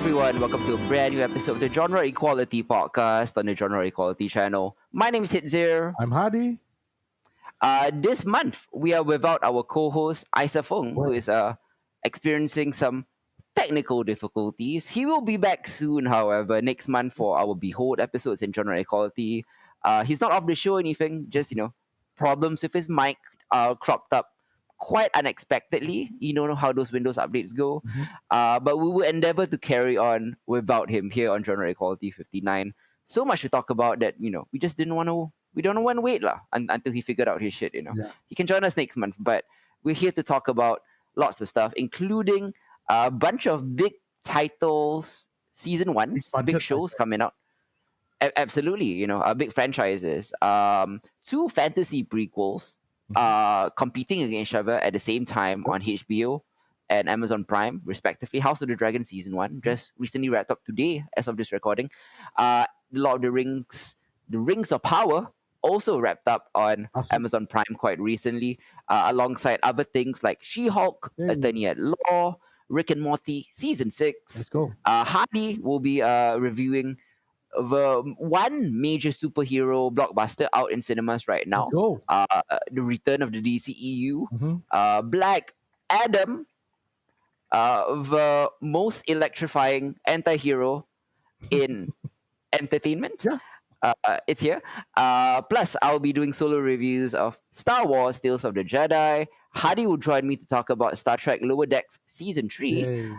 everyone. Welcome to a brand new episode of the Genre Equality Podcast on the Genre Equality channel. My name is Hitzir. I'm Hadi. This month, we are without our co-host, Isa Feng, who Whoa. is experiencing some technical difficulties. He will be back soon, however, next month for our Behold episodes in Genre Equality. He's not off the show or anything, just, problems with his mic cropped up quite unexpectedly. You don't know how those Windows updates go. Mhm. But we will endeavor to carry on without him here on Genre Equality 59. So much to talk about that, we just didn't want to, we don't want to wait until he figured out his shit. Yeah. He can join us next month, but we're here to talk about lots of stuff, including a bunch of big titles, season ones, big budget shows titles. coming out. Absolutely, big franchises. Two fantasy prequels, competing against each other at the same time on HBO and Amazon Prime, respectively. House of the Dragon season one just recently wrapped up today, as of this recording. Lord of the Rings of Power, also wrapped up on Awesome. Amazon Prime quite recently, alongside other things like She-Hulk, Yay. Attorney at Law, Rick and Morty season 6. Let's go. Hardy will be reviewing the one major superhero blockbuster out in cinemas right Let's now, go. the return of the DCEU, Mhm. Black Adam, the most electrifying anti-hero in entertainment. Yeah. It's here. Plus, I'll be doing solo reviews of Star Wars Tales of the Jedi. Hadi will join me to talk about Star Trek Lower Decks Season 3. Yay.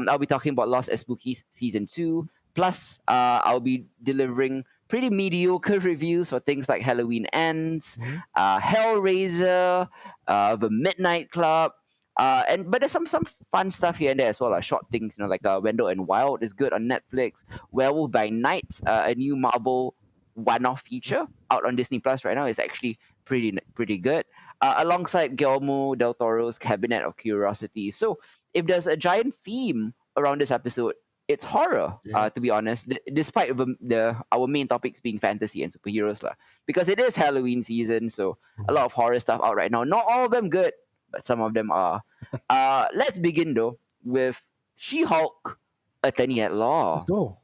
I'll be talking about Lost Espookys Season 2. Plus, I'll be delivering pretty mediocre reviews for things like Halloween Ends, Mhm. Hellraiser, The Midnight Club. But there's some fun stuff here and there as well, like short things, like Wendell and Wild is good on Netflix. Werewolf by Night, a new Marvel one-off feature out on Disney Plus right now, is actually pretty good. Alongside Guillermo del Toro's Cabinet of Curiosities. So if there's a giant theme around this episode, it's horror. To be Yes. honest, despite our main topics being fantasy and superheroes lah, because it is Halloween season, so a lot of horror stuff out right now. Not all of them good, but some of them are. Let's begin though with She-Hulk, Attorney at Law. Let's go.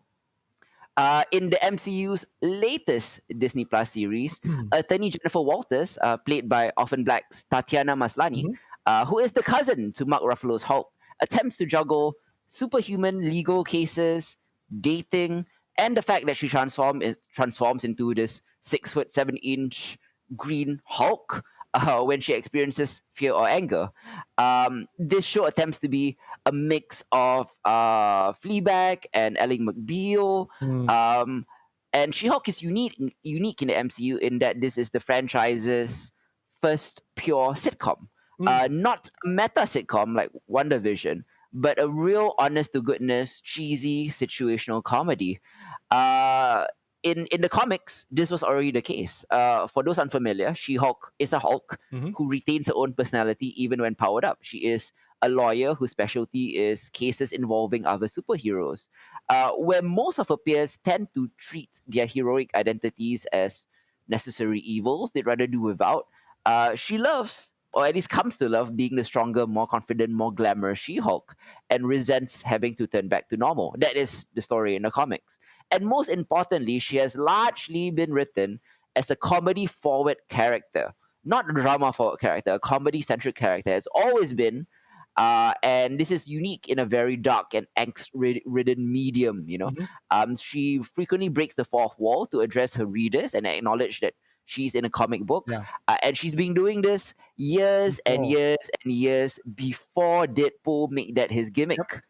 In the MCU's latest Disney Plus series, Attorney Jennifer Walters, played by Orphan Black's Tatiana Maslany, who is the cousin to Mark Ruffalo's Hulk, attempts to juggle superhuman legal cases, dating, and the fact that she transforms into this 6'7" green Hulk when she experiences fear or anger. This show attempts to be a mix of Fleabag and Ellie McBeal. Mm. And She-Hulk is unique in the MCU in that this is the franchise's first pure sitcom. Not a meta sitcom like WandaVision, but a real honest to goodness, cheesy situational comedy. In the comics, this was already the case. For those unfamiliar, She-Hulk is a Hulk who retains her own personality even when powered up. She is a lawyer whose specialty is cases involving other superheroes. Where most of her peers tend to treat their heroic identities as necessary evils they'd rather do without, she loves, or at least comes to love, being the stronger, more confident, more glamorous She-Hulk, and resents having to turn back to normal. That is the story in the comics. And most importantly, she has largely been written as a comedy-forward character, not a drama-forward character, a comedy-centric character. Has always been, and this is unique in a very dark and angst-ridden medium. She frequently breaks the fourth wall to address her readers and acknowledge that she's in a comic book. Yeah. And she's been doing this years and Before. years and years before Deadpool made that his gimmick.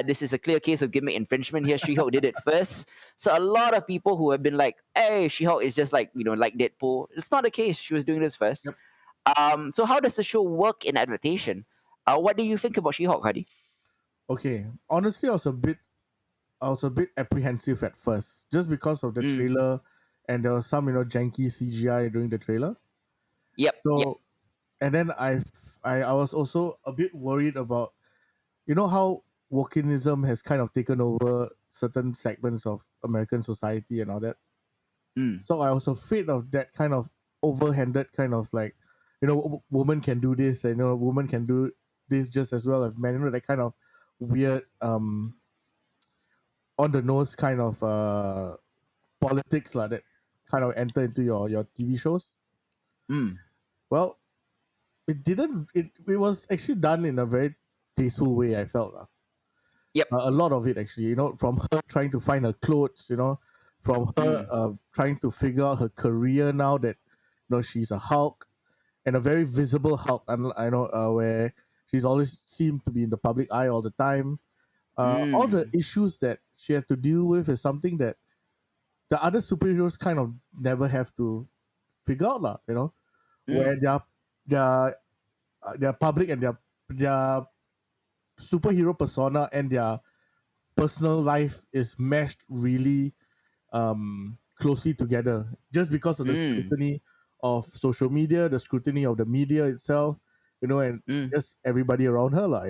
This is a clear case of gimmick infringement here. She-Hulk did it first. So a lot of people who have been like, hey, She-Hulk is just like, like Deadpool. It's not the case. She was doing this first. Yep. So how does the show work in adaptation? What do you think about She-Hulk, Hadi? Okay. Honestly, I was a bit apprehensive at first, just because of the trailer, and there was some janky CGI during the trailer. Yep. So, and then I was also a bit worried about, how wokeism has kind of taken over certain segments of American society and all that. So I was afraid of that kind of overhanded kind of like, woman can do this, and woman can do this just as well as men. That kind of weird on the nose kind of politics like that kind of enter into your TV shows. Well, it didn't. It was actually done in a very tasteful way. I felt Yep. a lot of it actually. From her trying to find her clothes. From her trying to figure out her career now that she's a Hulk and a very visible Hulk. And I know where she's always seemed to be in the public eye all the time. All the issues that she has to deal with is something that the other superheroes kind of never have to figure out, lah. Where their public and their superhero persona and their personal life is meshed really closely together, just because of the scrutiny of social media, the scrutiny of the media itself, and just everybody around her, lah.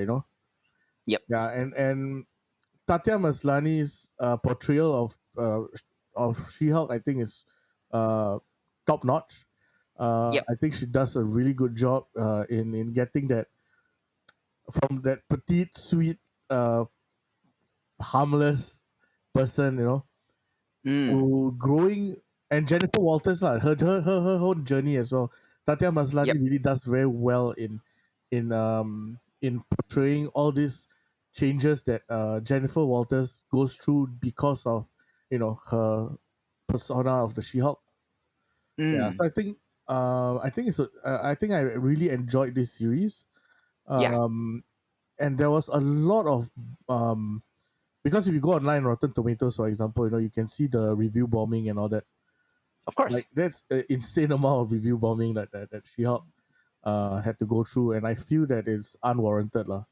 Yep. Yeah, and Tatya Maslany's portrayal of She-Hulk, I think, is top notch. Yep. I think she does a really good job in getting that from that petite, sweet, harmless person, who growing, and Jennifer Walters, her whole journey as well. Tatya Maslany Yep. really does very well in portraying all these changes that Jennifer Walters goes through because of her persona of the She-Hulk. Yeah, so I think I really enjoyed this series. Yeah. And there was a lot of because if you go online, Rotten Tomatoes, for example, you can see the review bombing and all that. Of course. Like that's an insane amount of review bombing that She-Hulk had to go through, and I feel that it's unwarranted, lah.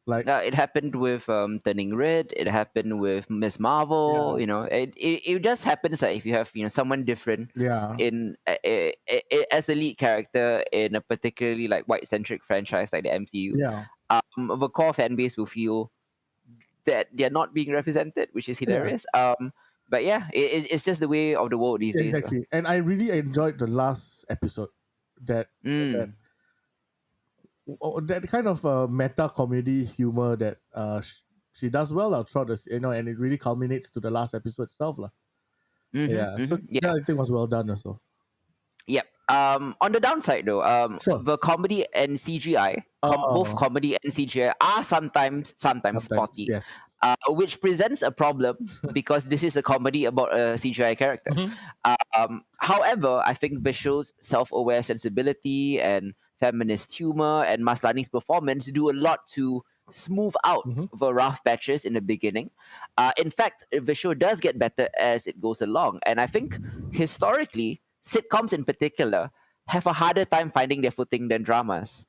Like It happened with Turning Red. It happened with Miss Marvel. Yeah. It just happens that if you have someone different yeah, in as the lead character in a particularly like white centric franchise like the MCU, yeah, the core fan base will feel that they're not being represented, which is yeah, hilarious. But yeah, it's just the way of the world these days. exactly. And I really enjoyed the last episode. That that that kind of meta comedy humor that she does well throughout this, and it really culminates to the last episode itself, lah. Yeah, so Yeah. that I think was well done also. Yep. On the downside though, Sure. the comedy and CGI, both comedy and CGI are sometimes spotty, yes. which presents a problem because this is a comedy about a CGI character. However, I think Vishal's self-aware sensibility and feminist humor and Maslany's performance do a lot to smooth out the rough patches in the beginning. In fact, Vishal does get better as it goes along, and I think historically, sitcoms in particular have a harder time finding their footing than dramas.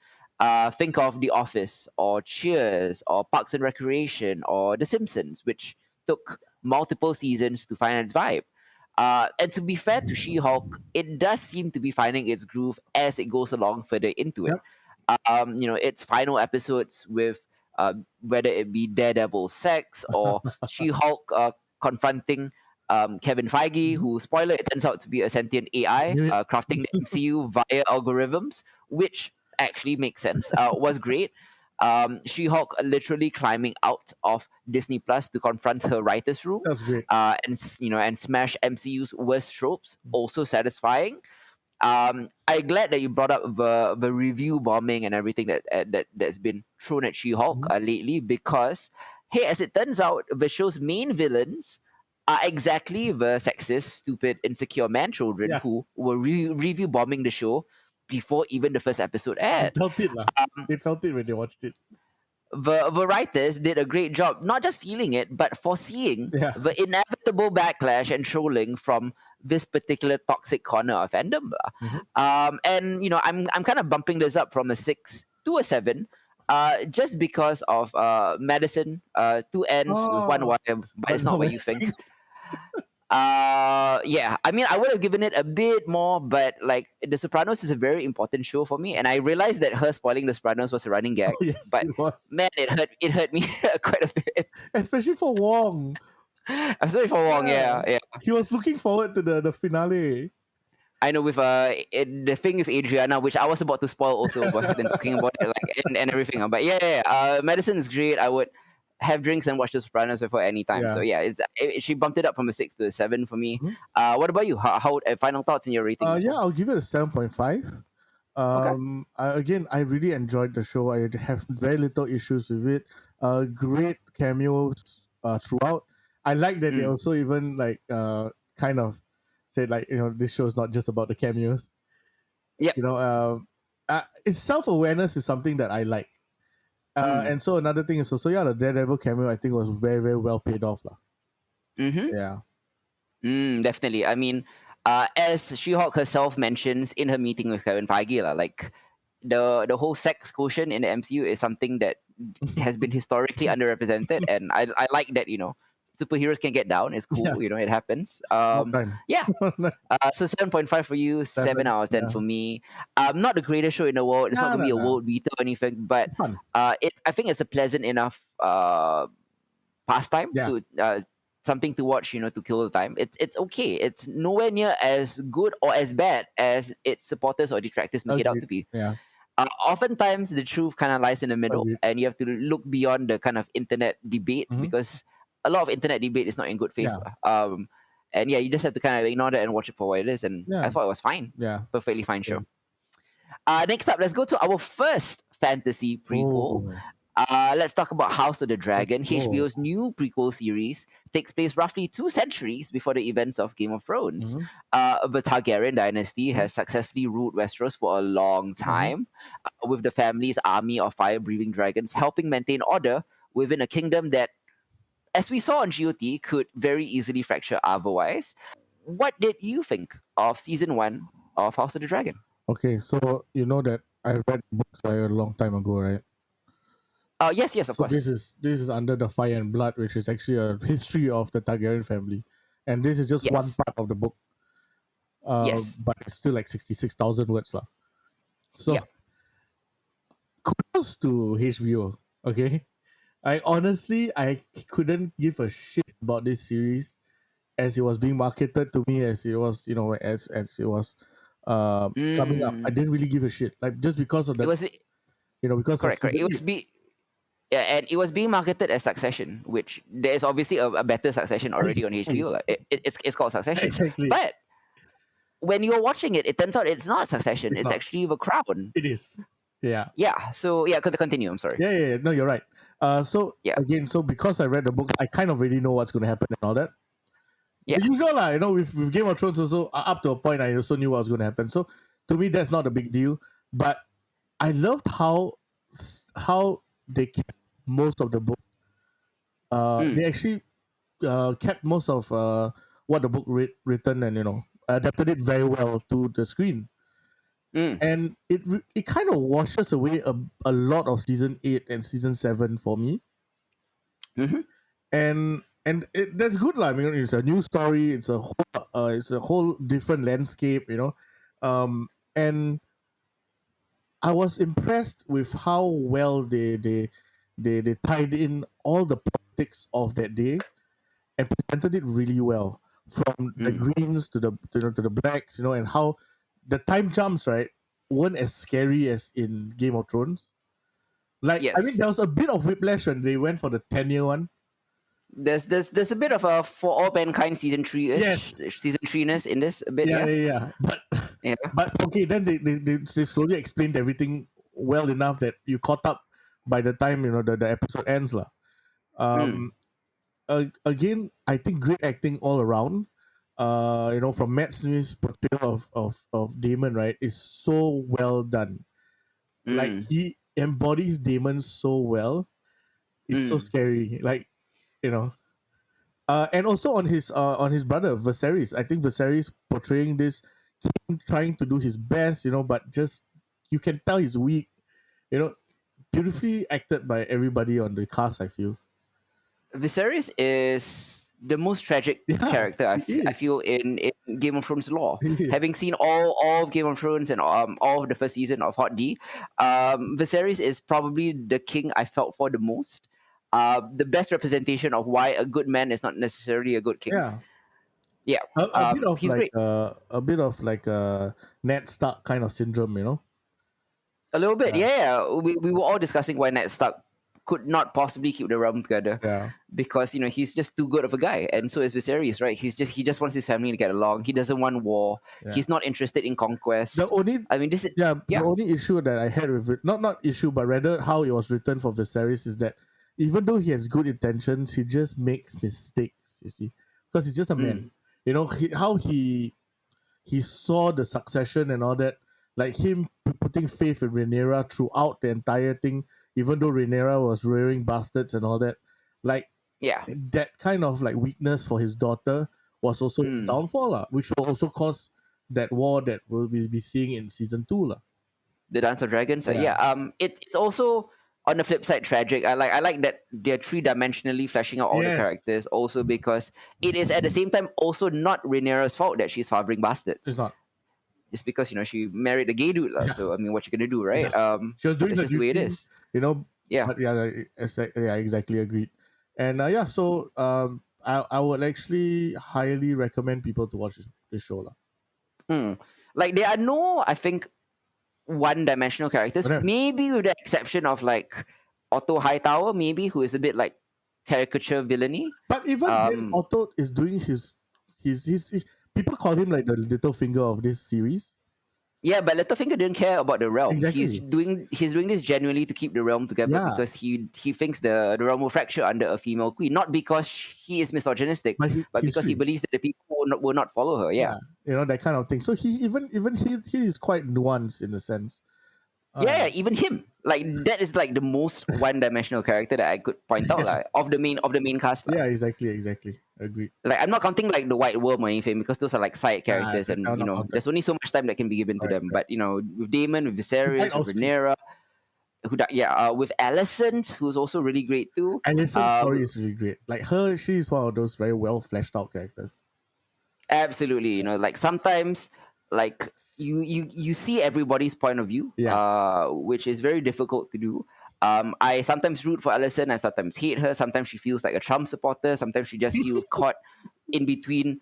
Think of The Office or Cheers or Parks and Recreation or The Simpsons, which took multiple seasons to find its vibe. And to be fair to She-Hulk, it does seem to be finding its groove as it goes along further into it. Yep. Its final episodes with whether it be Daredevil sex or She-Hulk confronting Kevin Feige, who, spoiler, it turns out to be a sentient AI crafting the MCU via algorithms, which actually makes sense, was great. She-Hulk literally climbing out of Disney Plus to confront her writers' room, That's great. and smash MCU's worst tropes, also satisfying. I'm glad that you brought up the review bombing and everything that's been thrown at She-Hulk lately, because hey, as it turns out, the show's main villains are exactly the sexist, stupid, insecure man children who were review bombing the show before even the first episode They aired. felt it, lah. They felt it when they watched it. The writers did a great job, not just feeling it, but foreseeing Yeah. the inevitable backlash and trolling from this particular toxic corner of fandom. And I'm kind of bumping this up from a 6 to a 7, just because of Madison, 2 N's with 1 Y, but it's not what you think. Yeah, I mean, I would have given it a bit more, but like The Sopranos is a very important show for me, and I realized that her spoiling The Sopranos was a running gag. Yes, but it was. man, it hurt me quite a bit. Especially for Wong. I'm sorry for Wong. Yeah. He was looking forward to the finale. I know, with the thing with Adriana, which I was about to spoil also, but then talking about it and everything. But yeah. Madison is great. I would have drinks and watch The Sopranos before any time. So Yeah. yeah, she bumped it up from a 6 to a 7 for me. Mhm. What about you? How final thoughts in your rating as Yeah, well? I'll give it a 7.5. Okay. Again, I really enjoyed the show. I have very little issues with it. Great cameos throughout. I like that they Mm. also even like kind of said like, this show is not just about the cameos. Yep. Its self awareness is something that I like. Mm. And so another thing is also, the Daredevil cameo I think was very, very well paid off lah. Mm-hmm. Yeah. Definitely. I mean, as She-Hulk herself mentions in her meeting with Kevin Feige, like the whole sex quotient in the MCU is something that has been historically underrepresented, and I like that superheroes can get down. It's Yeah. cool, it happens. Not time. Yeah. So 7.5 for you, 7 Seven. out of 10 Yeah. for me. Not the greatest show in the world. It's not Nah, gonna be nah, a nah. world beater or anything, but It's fun. I think it's a pleasant enough pastime Yeah. to something to watch, to kill the time. It's okay. It's nowhere near as good or as bad as its supporters or detractors make it out Agreed. to be. Yeah. Oftentimes the truth kind of lies in the middle, Agreed. and you have to look beyond the kind of internet debate, Mhm. because a lot of internet debate is not in good faith. Yeah. And yeah, you just have to kind of ignore that and watch it for what it is. And I Yeah. thought it was fine, Yeah. perfectly fine show. Same. Next up, let's go to our first fantasy prequel. Oh. Let's talk about House of the Dragon. Let's go. HBO's new prequel series takes place roughly 2 centuries before the events of Game of Thrones. Mhm. The Targaryen dynasty has successfully ruled Westeros for a long time, with the family's army of fire-breathing dragons helping maintain order within a kingdom that, as we saw on GOT, could very easily fracture otherwise. What did you think of season 1 of House of the Dragon? Okay, so you know that I read books a long time ago, right? Yes, of So course. this is under the Fire and Blood, which is actually a history of the Targaryen family, and this is just one Yes. part of the book. Yes. But it's still like 66,000 words lah. So Yeah. kudos to HBO. Okay, I couldn't give a shit about this series as it was being marketed to me, as it was as it was coming up. I Mm. didn't really give a shit, like, just because of It the was because of correct. season It was 8. yeah, and it was being marketed as Succession, which there is obviously a better Succession already on Exactly. HBO. Like, it's called Succession, Exactly. but when you're watching it, it turns out it's not Succession. It's It's not. actually The Crown. It is. Yeah. Yeah. So yeah, could continue. I'm sorry. Yeah. No, you're right. So Yeah. again, so because I read the books, I kind of already know what's going to happen and all that. Yeah. The usual lah, with Game of Thrones also, up to a point, I also knew what was going to happen. So to me, that's not a big deal. But I loved how they kept most of the book. They actually kept most of what the book written, and adapted it very well to the screen. And it kind of washes away a lot of season 8 and season 7 for me. Mm-hmm. And that's good lah. I mean, it's a new story. It's a whole different landscape. And I was impressed with how well they tied in all the politics of that day and presented it really well, from the greens to the blacks, and how the time jumps, right, weren't as scary as in Game of Thrones. Like, I mean, Yes. there was a bit of whiplash when they went for the 10-year one. There's a bit of a For All Mankind season 3-ish, Yes. season 3-ness in this a bit. Yeah. Yeah. But okay, then they slowly explained everything well enough that you caught up by the time the episode ends lah. Again, I think great acting all around. From Matt Smith's portrayal of Damon, right, is so well done. Like, he embodies Damon so well. It's so scary. Like, and also on his brother Viserys. I think Viserys portraying this king trying to do his best, but just, you can tell he's weak. Beautifully acted by everybody on the cast, I feel. Viserys is the most tragic Yeah, character he I is. feel in Game of Thrones lore. He is. Having seen all of Game of Thrones and all of the first season of Hot D, Viserys is probably the king I felt for the most. The best representation of why a good man is not necessarily a good king. Yeah. Yeah. A bit of he's like great. a bit of like a Ned Stark kind of syndrome, A little bit, yeah. We were all discussing why Ned Stark could not possibly keep the realm together Yeah. because he's just too good of a guy, and so is Viserys, right? He just wants his family to get along. He doesn't want war. Yeah. He's not interested in The conquest. only I mean, this is the yeah, only issue that I had with it, not issue, but rather how it was written for Viserys is that even though he has good intentions, he just makes mistakes. You see, because he's just a man. How he saw the succession and all that, like him putting faith in Rhaenyra throughout the entire thing, even though Rhaenyra was rearing bastards and all that, like yeah. that kind of like weakness for his daughter was also his downfall, which will also cause that war that we'll be seeing in season 2. The Dance of Dragons. Yeah. It's also on the flip side tragic. I like that they're three-dimensionally fleshing out all the Yes. characters, also because it is at the same time also not Rhaenyra's fault that she's fathering bastards. It's not. It's because she married a gay dude, Yeah. so I mean, what you gonna do, right? She was doing that's the just the way it duty, is. Yeah. But exactly agreed. And so I would actually highly recommend people to watch this show. Like there are no, I think, one-dimensional characters, Don't have. maybe with the exception of like Otto Hightower, maybe, who is a bit like caricature villainy. But even then, Otto is doing his people call him like the little finger of this series. Yeah, but Littlefinger didn't care about the realm. Exactly. He's doing this genuinely to keep the realm together, Yeah. because he thinks the realm will fracture under a female queen, not because he is misogynistic, But but because he believes that the people will not follow her. Yeah. That kind of thing. So he is quite nuanced in a sense. Yeah, even him. Like that is like the most one-dimensional character that I could point out, like, of the main cast. Yeah, exactly. Agreed. Like I'm not counting like the White Worm or anything, because those are like side characters, and they're not counted. there's only so much time that can be given to them. Right. But with Daemon, with Viserys, with Austin. Rhaenyra, with Alicent, who's also really great too. Alicent's story is really great. Like her, she's one of those very well fleshed out characters. Absolutely, like sometimes, like you see everybody's point of view, which is very difficult to do. I sometimes root for Alicent, I sometimes hate her. Sometimes she feels like a Trump supporter. Sometimes she just feels caught in between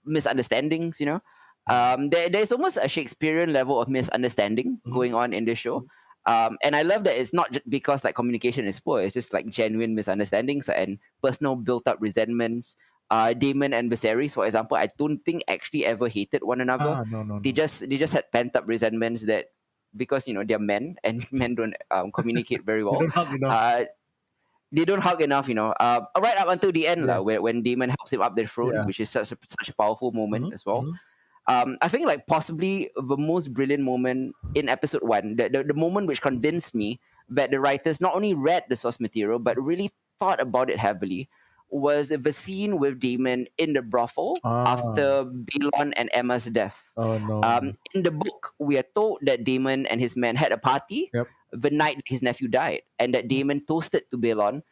misunderstandings. There's almost a Shakespearean level of misunderstanding going on in this show. And I love that it's not just because like communication is poor. It's just like genuine misunderstandings and personal built-up resentments. Daemon and Viserys, for example, I don't think actually ever hated one another. No. They just had pent-up resentments that, because they're men and men don't communicate very well. They don't hug enough. They don't hug enough, right up until the end, Yes. when Daemon helps him up the throne, which is such a powerful moment as well. I think like possibly the most brilliant moment in episode 1, the moment which convinced me that the writers not only read the source material but really thought about it heavily, was the scene with Daemon in the brothel after Balon and Emma's death. Oh no. In the book, we are told that Daemon and his men had a party the night his nephew died, and that Daemon toasted to Balon,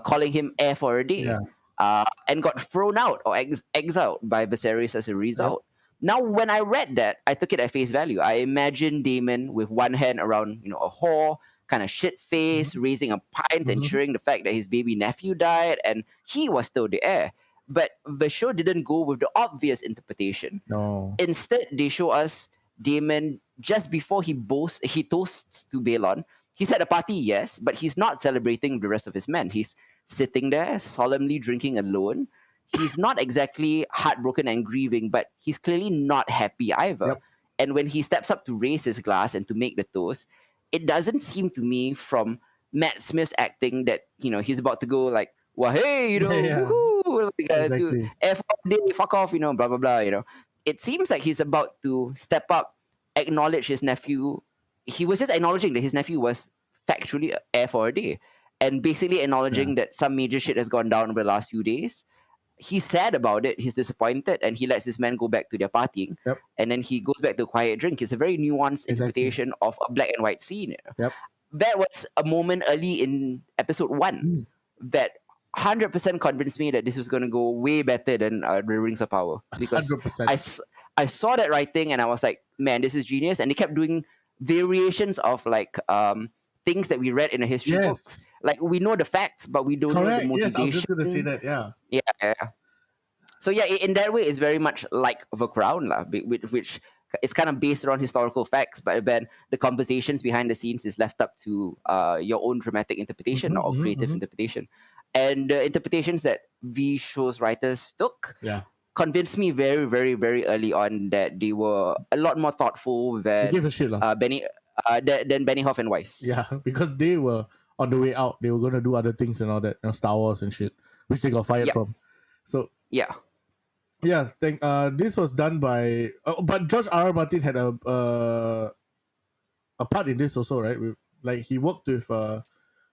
calling him heir for a day, and got thrown out or exiled by Viserys as a result. Now, when I read that, I took it at face value. I imagined Daemon with one hand around, a whore, kind of shit face, raising a pint, ensuring the fact that his baby nephew died, and he was still the heir. But the show didn't go with the obvious interpretation. No. Instead, they show us Daemon just before he toasts to Balon. He's at a party, yes, but he's not celebrating with the rest of his men. He's sitting there solemnly drinking alone. He's not exactly heartbroken and grieving, but he's clearly not happy either. And when he steps up to raise his glass and to make the toast, it doesn't seem to me from Matt Smith's acting that he's about to go like, well, hey, woohoo, Exactly. F day, fuck off, blah blah blah. It seems like he's about to step up, acknowledge his nephew. He was just acknowledging that his nephew was factually heir for a day, and basically acknowledging that some major shit has gone down over the last few days. He's sad about it. He's disappointed, and he lets his men go back to their partying. And then he goes back to a quiet drink. It's a very nuanced interpretation of a black and white scene. That was a moment early in episode 1 that 100% convinced me that this was going to go way better than the Rings of Power, because 100%. I saw that writing and I was like, man, this is genius. And they kept doing variations of like things that we read in a history book. Like we know the facts, but we don't know the motivation. Yes, I was just going to say that. Yeah. So yeah, in that way, it's very much like The Crown, which it's kind of based around historical facts, but then the conversations behind the scenes is left up to your own dramatic interpretation or creative interpretation. And the interpretations that these shows writers took Yeah. convinced me very, very, very early on that they were a lot more thoughtful They than gave a shit, lah. Than Benioff and Weiss. Yeah, because they were on the way out. They were going to do other things and all that, Star Wars and shit, which they got fired from. So Yeah. yeah, this was done by, but George R. R. Martin had a part in this also, right? Like he worked with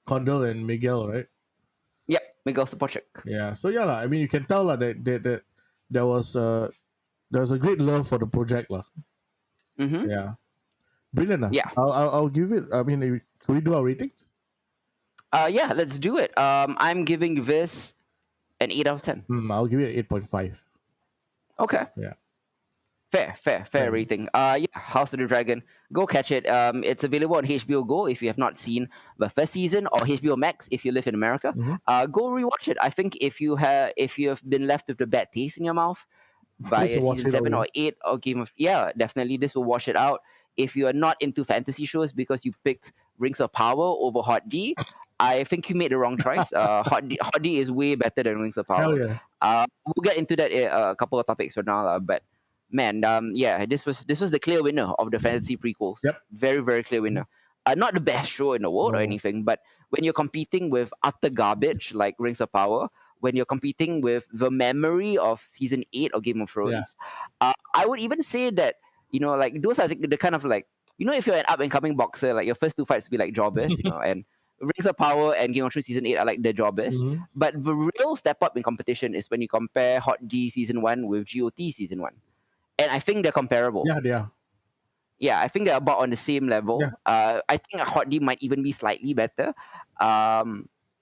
Condell and Miguel, right? Yep, Miguel Sapochnik. Yeah, so yeah, I mean, you can tell that there was a great love for the project, lah. Mm-hmm. Yeah, brilliant. Yeah, I'll give it. I mean, can we do our ratings? yeah, let's do it. I'm giving this an 8 out of 10. I'll give it 8.5. Okay. Yeah. Fair rating. Yeah, House of the Dragon. Go catch it. It's available on HBO Go if you have not seen the first season, or HBO Max if you live in America. Go rewatch it. I think if you have been left with the bad taste in your mouth by season 7 or 8 or definitely this will wash it out. If you are not into fantasy shows because you picked Rings of Power over Hot D, I think you made the wrong choice. Hot D is way better than Rings of Power. Hell yeah. We'll get into that a couple of topics for now, but man, this was the clear winner of the fantasy prequels. Yep. Very, very clear winner. Not the best show in the world or anything, but when you're competing with utter garbage like Rings of Power, when you're competing with the memory of season 8 of Game of Thrones, I would even say that, like those are the kind of like, if you're an up and coming boxer, like your first 2 fights will be like jobbers, and Rings of Power and Game of Thrones season 8 are like the jobbers. But the real step up in competition is when you compare Hot D season 1 with GOT season 1. And I think they're comparable. Yeah, they are. Yeah, I think they're about on the same level. Yeah. I think Hot D might even be slightly better.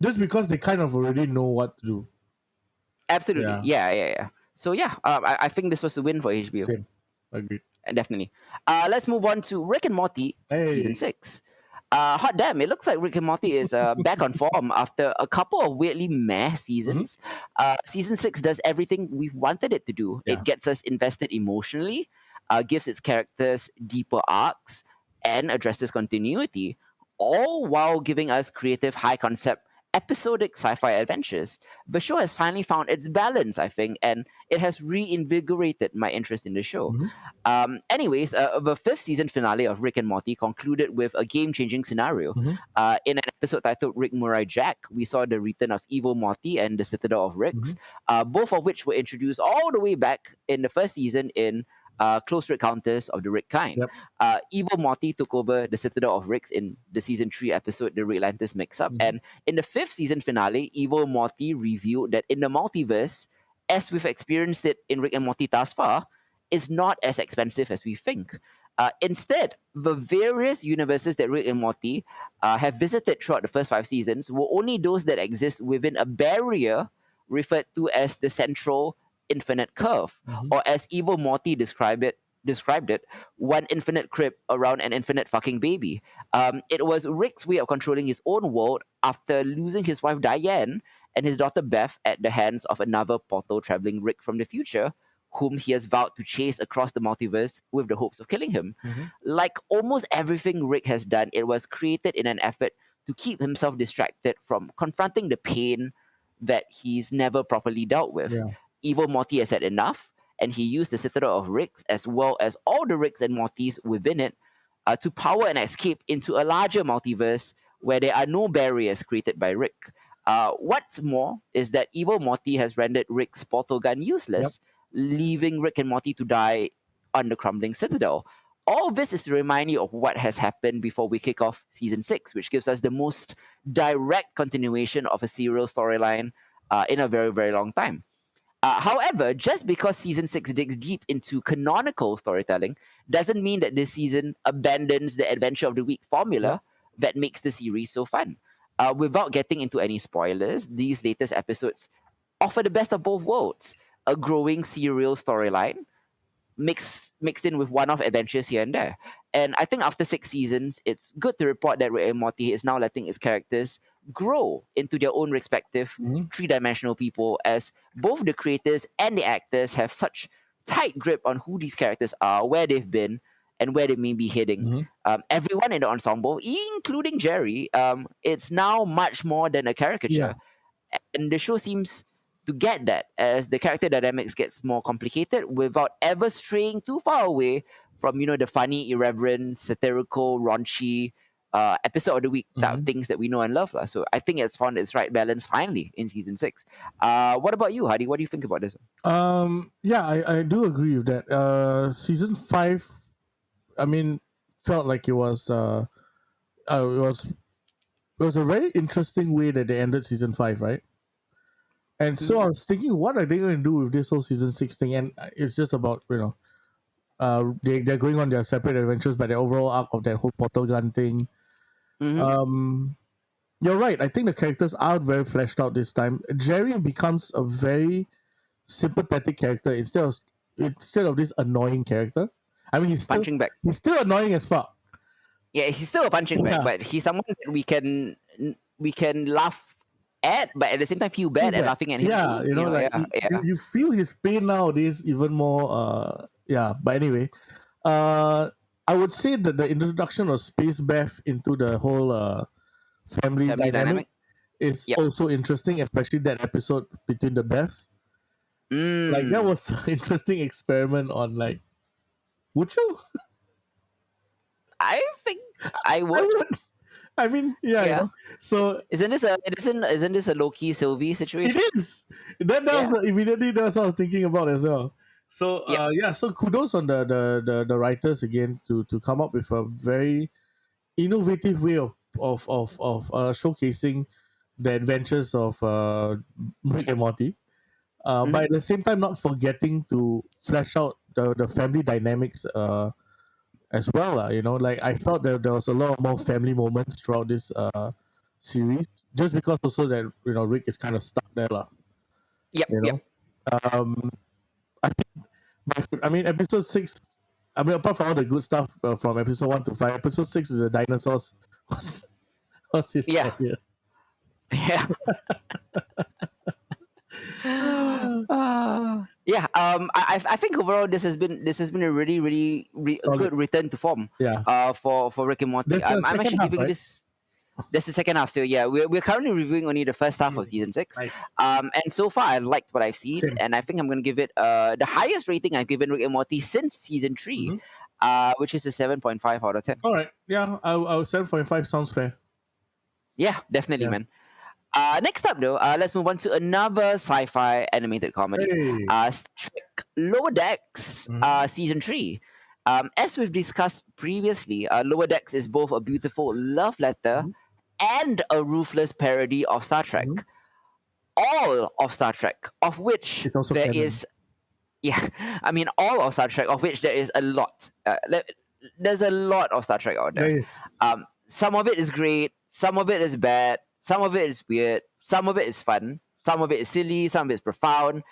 Just because they kind of already know what to do. Absolutely. Yeah. So yeah, I think this was a win for HBO. Same. Agreed. Definitely. Let's move on to Rick and Morty season 6. Hot damn, it looks like Rick and Morty is back on form after a couple of weirdly meh seasons. Season 6 does everything we wanted it to do. Yeah. It gets us invested emotionally, gives its characters deeper arcs, and addresses continuity, all while giving us creative, high-concept, episodic sci-fi adventures. The show has finally found its balance, I think, and it has reinvigorated my interest in the show. Anyways, the 5th season finale of Rick and Morty concluded with a game-changing scenario. In an episode titled Rick Murray Jack, we saw the return of Evil Morty and the Citadel of Ricks, both of which were introduced all the way back in the first season in Close Encounters of the Rick Kind. Evil Morty took over the Citadel of Ricks in the season 3 episode, The Rick Lantis Mix-Up. And in the 5th season finale, Evil Morty revealed that in the multiverse, as we've experienced it in Rick and Morty thus far, is not as expensive as we think. Instead, the various universes that Rick and Morty have visited throughout the first 5 seasons were only those that exist within a barrier referred to as the central infinite curve, or as Evil Morty described it, one infinite crib around an infinite fucking baby. It was Rick's way of controlling his own world after losing his wife Diane and his daughter Beth at the hands of another portal-traveling Rick from the future, whom he has vowed to chase across the multiverse with the hopes of killing him. Like almost everything Rick has done, it was created in an effort to keep himself distracted from confronting the pain that he's never properly dealt with. Evil Morty has had enough, and he used the Citadel of Ricks, as well as all the Ricks and Mortys within it, to power an escape into a larger multiverse where there are no barriers created by Rick. What's more is that Evil Morty has rendered Rick's portal gun useless, leaving Rick and Morty to die on the crumbling Citadel. All this is to remind you of what has happened before we kick off season 6, which gives us the most direct continuation of a serial storyline in a very, very long time. However, just because season 6 digs deep into canonical storytelling doesn't mean that this season abandons the Adventure of the Week formula that makes the series so fun. Without getting into any spoilers, these latest episodes offer the best of both worlds. A growing serial storyline mixed in with one-off adventures here and there. And I think after 6 seasons, it's good to report that Rick and Morty is now letting its characters grow into their own respective three-dimensional people, as both the creators and the actors have such tight grip on who these characters are, where they've been, and where they may be heading. Mm-hmm. Everyone in the ensemble, including Jerry, it's now much more than a Yeah. caricature, and the show seems to get that as the character dynamics gets more complicated without ever straying too far away from the funny, irreverent, satirical, raunchy episode of the week Mm-hmm. things that we know and love. So I think it's found its right balance finally in season 6. What about you, Hadi? What do you think about this one? Yeah, I do agree with that. Season 5, I mean, felt like it was a very interesting way that they ended season 5, right? And so I was thinking, what are they going to do with this whole season 6 thing? And it's just about, they're going on their separate adventures, but the overall arc of that whole portal gun thing. Mm-hmm. You're right. I think the characters are very fleshed out this time. Jerry becomes a very sympathetic character instead of this annoying character. I mean, Punching back. he's still annoying as fuck. Yeah, he's still a punching bag, Yeah. but he's someone that we can laugh at, but at the same time feel bad at laughing at him Yeah, too. like you feel his pain nowadays even more. Yeah. But anyway, I would say that the introduction of Space Beth into the whole family Family dynamic dynamic. is Yep. also interesting, especially that episode between the Beths. Like that was an interesting experiment on like, would you? I think I I would. would. I mean, yeah, Yeah. So Isn't this a Loki Sylvie situation? it is. That was immediately that's what I was thinking about as well. So Yep. so kudos on the writers again to come up with a very innovative way of showcasing the adventures of Rick and Morty. But at the same time, not forgetting to flesh out the family dynamics as well. Like I felt that there was a lot more family moments throughout this series, just because also that Rick is kind of stuck there, lah. Yep. You Yep. know, um, I mean, episode 6. I mean, apart from all the good stuff from episode 1 to 5, episode 6 with the dinosaurs was Yeah. hilarious. Yeah. Yeah. I think overall this has been a really a good return to form. Yeah. For Rick and Morty. That's the I'm second actually half, giving right? this. That's the second half. So yeah, we're currently reviewing only the first half of season 6. Nice. And so far I liked what I've seen, Same. and I think I'm gonna give it the highest rating I've given Rick and Morty since season 3, which is a 7.5 out of 10. All right. Yeah, I was 7.5 sounds fair. Yeah, definitely, Yeah. man. Next up, though, let's move on to another sci-fi animated comedy, Hey. Star Trek Lower Decks, season 3. As we've discussed previously, Lower Decks is both a beautiful love letter and a ruthless parody of Star Trek. All of Star Trek, of which It's also there canon. is, yeah, I mean, all of Star Trek, of which there is a lot. There's a lot of Star Trek out there. Nice. Some of it is great, some of it is bad, some of it is weird, some of it is fun, some of it is silly, some of it is profound.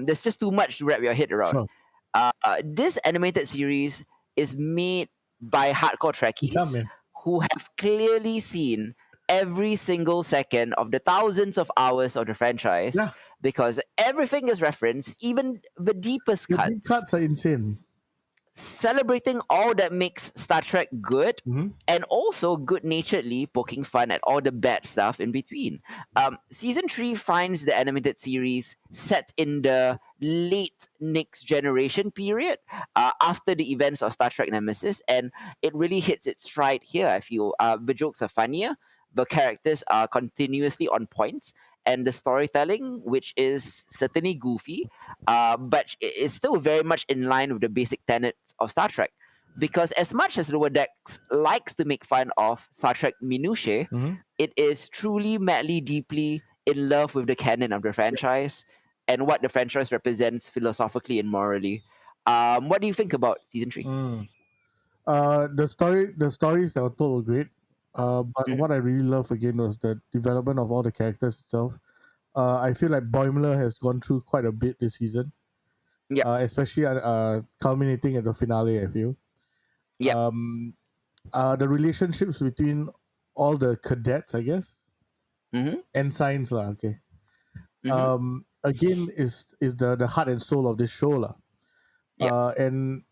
There's just too much to wrap your head around. Sure. This animated series is made by hardcore Trekkies Yeah, man. who have clearly seen every single second of the thousands of hours of the franchise, Yeah. because everything is referenced, even the deepest The cuts, deep cuts are insane. celebrating all that makes Star Trek good, and also good-naturedly poking fun at all the bad stuff in between. Season 3 finds the animated series set in the late Next Generation period, after the events of Star Trek Nemesis, and it really hits its stride here, I feel. The jokes are funnier, the characters are continuously on point, and the storytelling, which is certainly goofy, but it's still very much in line with the basic tenets of Star Trek. Because as much as Lower Decks likes to make fun of Star Trek minutiae, it is truly, madly, deeply in love with the canon of the franchise and what the franchise represents philosophically and morally. What do you think about season 3? The stories that were told were great. But what I really love again was the development of all the characters itself. I feel like Boimler has gone through quite a bit this season. Yep. Especially culminating at the finale, I feel. Yep. The relationships between all the cadets, I guess, ensigns lah. Okay. Again, is the heart and soul of this show lah. Yep. And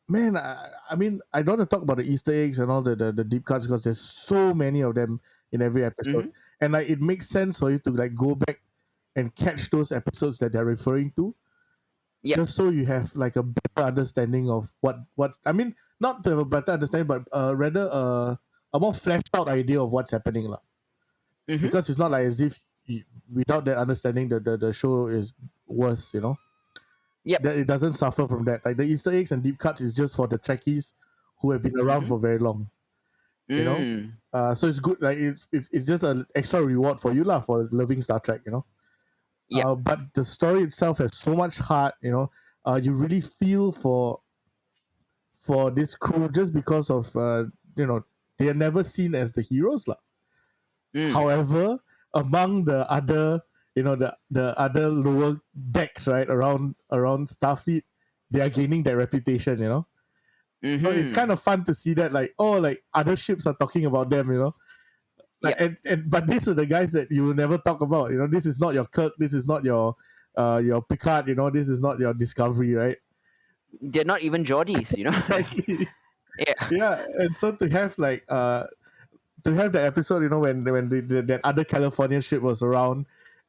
man, I mean, I don't want to talk about the Easter eggs and all the deep cuts because there's so many of them in every episode, Mm-hmm. and like it makes sense for you to like go back and catch those episodes that they're referring to, Yep. just so you have like a better understanding of what I mean, not to have a better understanding, but rather a more fleshed out idea of what's happening, lah. Mm-hmm. Because it's not like as if without that understanding, the show is worse, you know. Yep. That it doesn't suffer from that. Like the Easter eggs and deep cuts is just for the Trekkies who have been around Mm-hmm. for very long, you know. Mm. So it's good. Like it's just an extra reward for you lah for loving Star Trek, you know. Yep. But the story itself has so much heart, you know. You really feel for this crew just because of you know, they are never seen as the heroes lah. Mm. However, among the other, you know, the other lower decks, right, around Starfleet, they are gaining their reputation, you know. So it's Mm-hmm. kind of fun to see that, like, oh, like other ships are talking about them, you know. Like, Yep. and but these are the guys that you will never talk about, you know. This is not your Kirk, this is not your Picard, you know. This is not your Discovery, right? They're not even Geordies, you know. Exactly. Yeah. Yeah, and so to have like to have the episode, you know, when that other California ship was around,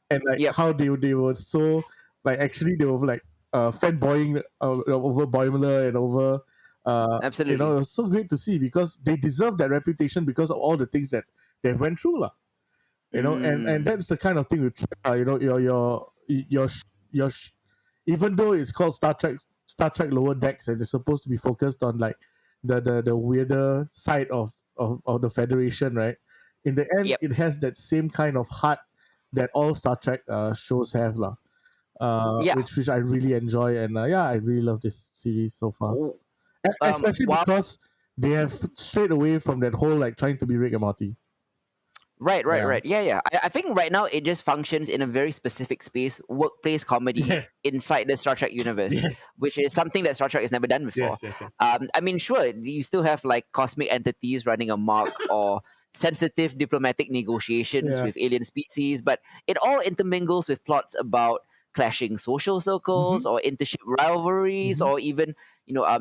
and like Yep. how they were so like actually they were like fanboying over Boimler and over you know, Absolutely. it was so great to see because they deserve that reputation because of all the things that they went through lah, you know. And Mm. that's the kind of thing with you know, your even though it's called Star Trek Lower Decks and it's supposed to be focused on like the weirder side of the Federation, right? In the end, Yep. it has that same kind of heart that all Star Trek shows have lah. Yeah. Which I really enjoy, and yeah, I really love this series so far, W- especially While because they have strayed away from that whole like trying to be Rick and Morty. Right, right, Yeah. right. Yeah, yeah. I think right now it just functions in a very specific space, workplace comedy Yes. inside the Star Trek universe, Yes. which is something that Star Trek has never done before. Yes. Yes. Yes. I mean, sure, you still have like cosmic entities running amok or sensitive diplomatic negotiations Yeah. with alien species, but it all intermingles with plots about clashing social circles Mm-hmm. or intership rivalries, Mm-hmm. or even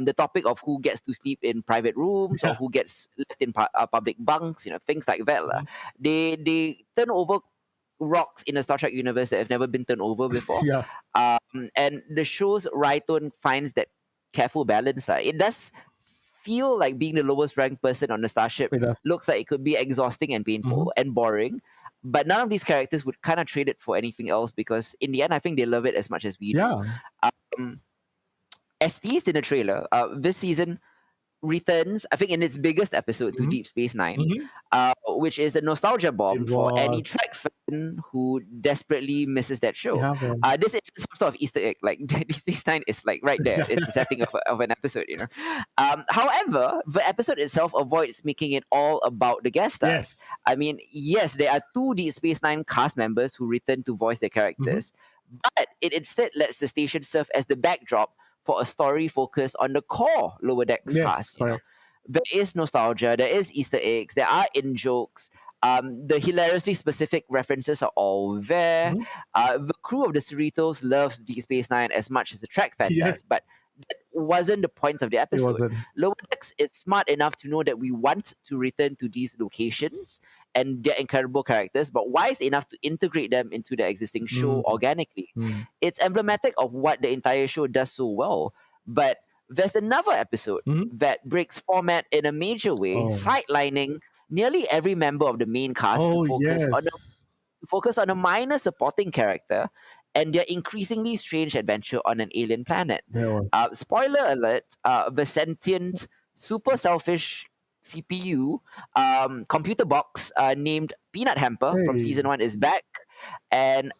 the topic of who gets to sleep in private rooms or Yeah. who gets left in public bunks, things like that lah. Mhm. They turn over rocks in the Star Trek universe that have never been turned over before. Yeah. And the show's writer finds that careful balance. It does feel like being the lowest ranked person on the starship It does. looks like it could be exhausting and Mm-hmm. painful and boring. But none of these characters would kind of trade it for anything else because in the end, I think they love it as much as we do. Yeah. Um, as teased in the trailer, this season returns, I think, in its biggest episode to Mm-hmm. Deep Space Nine, Mm-hmm. which is a nostalgia bomb It for any was. Trek fan who desperately misses that show. Yeah, man. This is some sort of Easter egg. Like Deep Space Nine is like right there. It's the setting of an episode, However, the episode itself avoids making it all about the guest stars. Yes. I mean, yes, there are two Deep Space Nine cast members who return to voice their characters, but it instead lets the station serve as the backdrop for a story focused on the core Lower Decks Yes. cast. Correct. There is nostalgia, there is Easter eggs, there are in jokes. The hilariously specific references are all there. The crew of the Cerritos loves Deep Space Nine as much as the Trek fan does, Yes. but that wasn't the point of the It episode. wasn't. Lower Decks is smart enough to know that we want to return to these locations and their incredible characters, but wise enough to integrate them into the existing show organically. Mm. It's emblematic of what the entire show does so well. But there's another episode that breaks format in a major way, Oh. sidelining nearly every member of the main cast Oh to yes. focus on a minor supporting character and their increasingly strange adventure on an alien planet. There was. Spoiler alert, the sentient, super selfish CPU computer box named Peanut Hamper from Hey. season 1 is back, and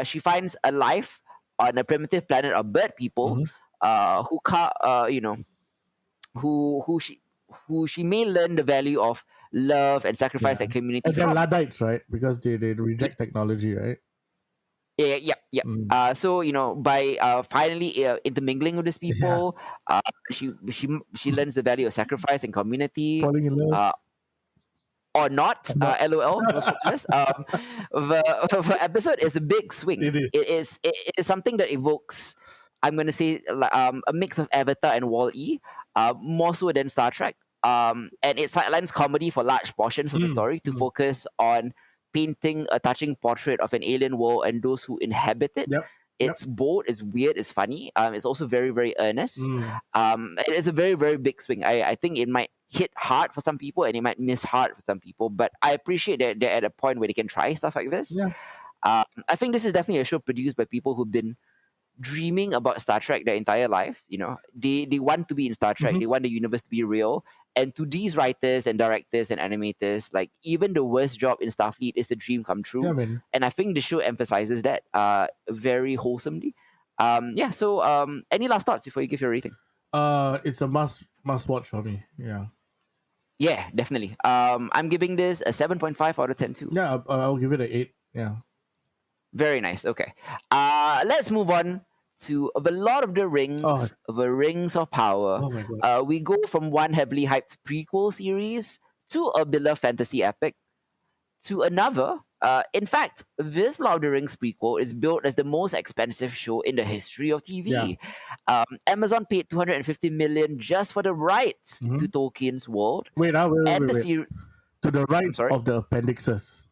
she finds a life on a primitive planet of bird people who who she may learn the value of love and sacrifice and community And they're from. Luddites, right? Because they reject technology, right? Yeah. So by finally intermingling with these people, she learns the value of sacrifice and community, Falling in love. or not. LOL. No spoilers. The episode is a big swing. It is. It is something that evokes I'm gonna say a mix of Avatar and Wall-E, more so than Star Trek. And it sidelines comedy for large portions of the story to Mm. focus on painting a touching portrait of an alien world and those who inhabit it. Yep. Yep. It's bold, it's weird, it's funny. It's also very, very earnest. Mm. It's a very, very big swing. I think it might hit hard for some people and it might miss hard for some people, but I appreciate that they're at a point where they can try stuff like this. Yeah. I think this is definitely a show produced by people who've been dreaming about Star Trek their entire lives. They want to be in Star Trek. Mhm. They want the universe to be real. And to these writers and directors and animators, like even the worst job in Starfleet is the dream come Yeah, true. man. And I think the show emphasizes that very wholesomely. Yeah. So any last thoughts before you give your rating? It's a must watch for me. Yeah. Yeah, definitely. I'm giving this a 7.5 out of 10 too. Yeah, I'll give it an 8. Yeah. Very nice. Okay. Let's move on to The Lord of the Oh, Rings, The Rings of Power. oh my god. We go from one heavily hyped prequel series to a beloved fantasy epic to another. In fact, this Lord of the Rings prequel is billed as the most expensive show in the history of Yeah. TV. Amazon paid 250 million just for the rights Mhm. to Tolkien's world, Wait, and the wait. series. To the I'm rights sorry. of the appendixes.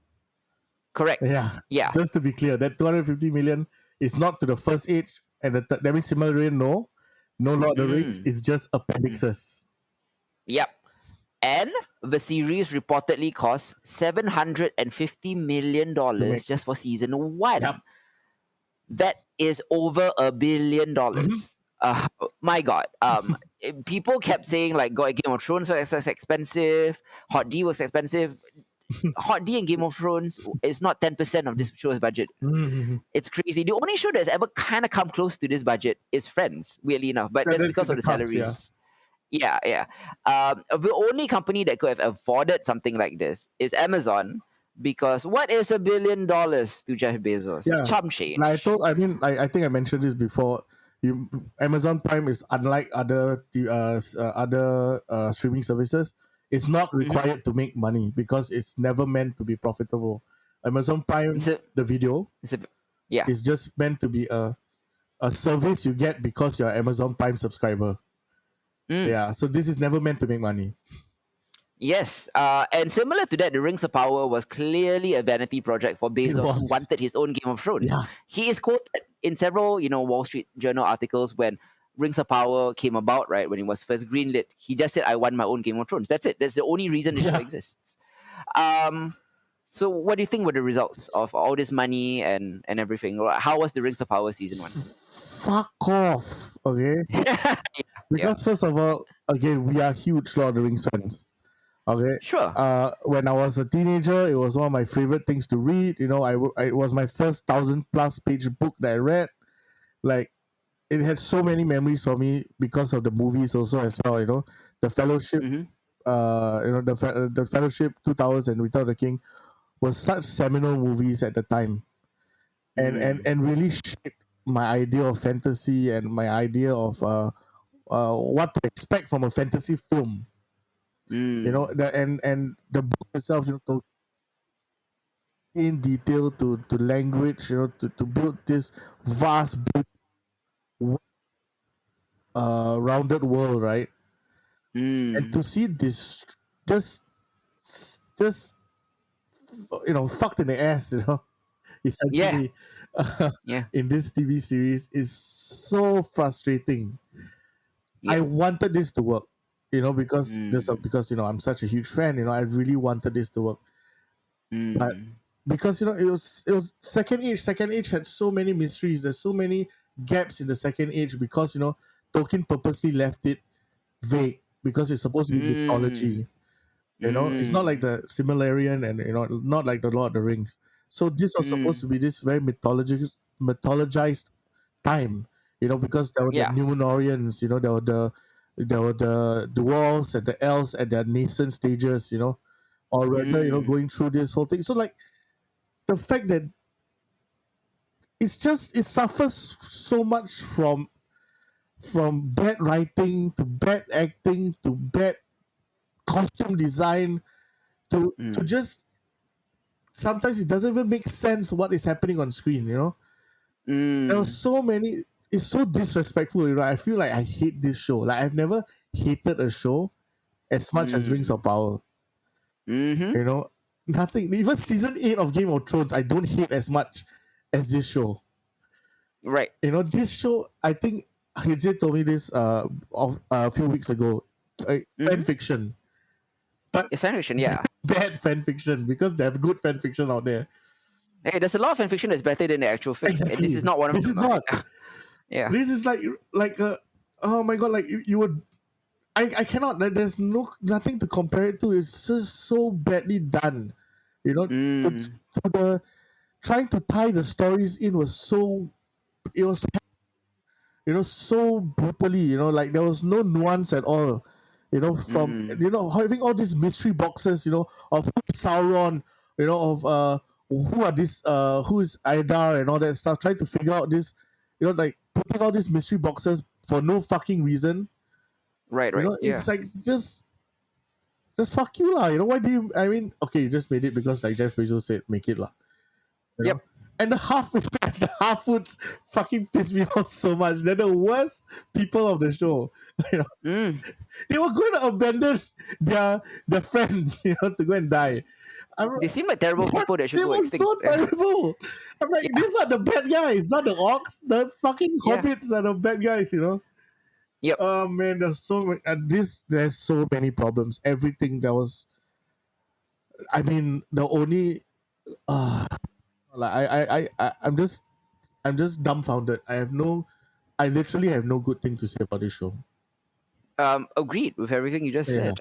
Correct. Yeah. Yeah. Just to be clear, that 250 million is not to the first age and that means Silmarillion, no. No Lord of the Rings, it's just appendixes. Yep. And the series reportedly cost $750 million To make. just for season one. Yep. That is over $1 billion. My God. People kept saying like God, Game of Thrones was expensive, Hot D was expensive. Hot D and Game of Thrones is not 10% of this show's budget. Mhm. It's crazy. The only show that's ever kind of come close to this budget is Friends, weirdly enough, but that's because of the salaries. Yeah, yeah. The only company that could have afforded something like this is Amazon, because what is $1 billion to Jeff Bezos? Yeah. Chump change. I think I mentioned this before. Amazon Prime is unlike other streaming services. It's not required to make money because it's never meant to be profitable. Amazon Prime, It's a, the video, it's a, yeah. is just meant to be a service you get because you're an Amazon Prime subscriber. Yeah, so this is never meant to make money. Yes, and similar to that, The Rings of Power was clearly a vanity project for Bezos, who was. wanted his own Game of Thrones. Yeah. He is quoted in several, Wall Street Journal articles when Rings of Power came about, right, when it was first greenlit. He just said, I want my own Game of Thrones. That's it. That's the only reason the show exists. So what do you think were the results of all this money and everything? How was The Rings of Power season 1? Fuck off, okay? Because first of all, again, we are huge Lord of the Rings fans. Okay. Sure. When I was a teenager, it was one of my favorite things to read. It was my first 1,000+ page book that I read. Like, it has so many memories for me because of the movies also as well. The Fellowship, the Fellowship, 2000 and Return of the King was such seminal movies at the time, and really shaped my idea of fantasy and my idea of what to expect from a fantasy film. And the book itself, to in detail to language, to build this vast, rounded world, right? And to see this just fucked in the ass, essentially, Yeah. in this TV series is so frustrating. I Yeah. wanted this to work, because I'm such a huge fan. I really wanted this to work, but because it was second age. Second age had so many mysteries. There's so many gaps in the second age because Tolkien purposely left it vague because it's supposed to be mythology. It's not like the Silmarillion and not like the Lord of the Rings. So this was supposed to be this very mythologized time. Because there were the Yeah. Numenorians. There were the dwarves and the elves at their nascent stages. Or rather, going through this whole thing. So like the fact that it suffers so much from bad writing to bad acting to bad costume design to just sometimes it doesn't even make sense what is happening on screen. There are so many. it's so disrespectful. You know, I feel like I hate this show. Like I've never hated a show as much as Rings of Power. Mm-hmm. You know, nothing. Even season 8 of Game of Thrones, I don't hate as much as this show. Right. You know, this show, I think Hidze told me this a few weeks ago. Fan fiction, but It's fan fiction, yeah. bad fan fiction because they have good fan fiction out there. Hey, there's a lot of fan fiction that's better than the actual film, and Exactly. this is not one of This them. is not. Yeah. This is like oh my god, like you would. I cannot. There's nothing to compare it to. It's just so badly done. You know, to the trying to tie the stories in was so. It was, you know, so brutally. You know, like there was no nuance at all. You know, from having all these mystery boxes. You know, of who's Sauron. You know, of who are this who is Idar and all that stuff. Trying to figure out this. You know, like putting all these mystery boxes for no fucking reason. Right. You Right. know, Yeah. it's like just fuck you lah. You know, why do you? I mean, okay, you just made it because like Jeff Bezos said, make it lah. You know? Yep. And the half foods fucking pissed me off so much. They're the worst people of the show. You know, they were going to abandon their friends, you know, to go and die. They seem like terrible people that should They go were extinct. so terrible. I'm like, these are the bad guys, not the orcs. The fucking hobbits are the bad guys, you know. Yep. Oh man, there's so many. There's so many problems. Everything that was. I mean, the only. Like I'm just dumbfounded. I literally have no good thing to say about this show. Agreed with everything you just Yeah. said.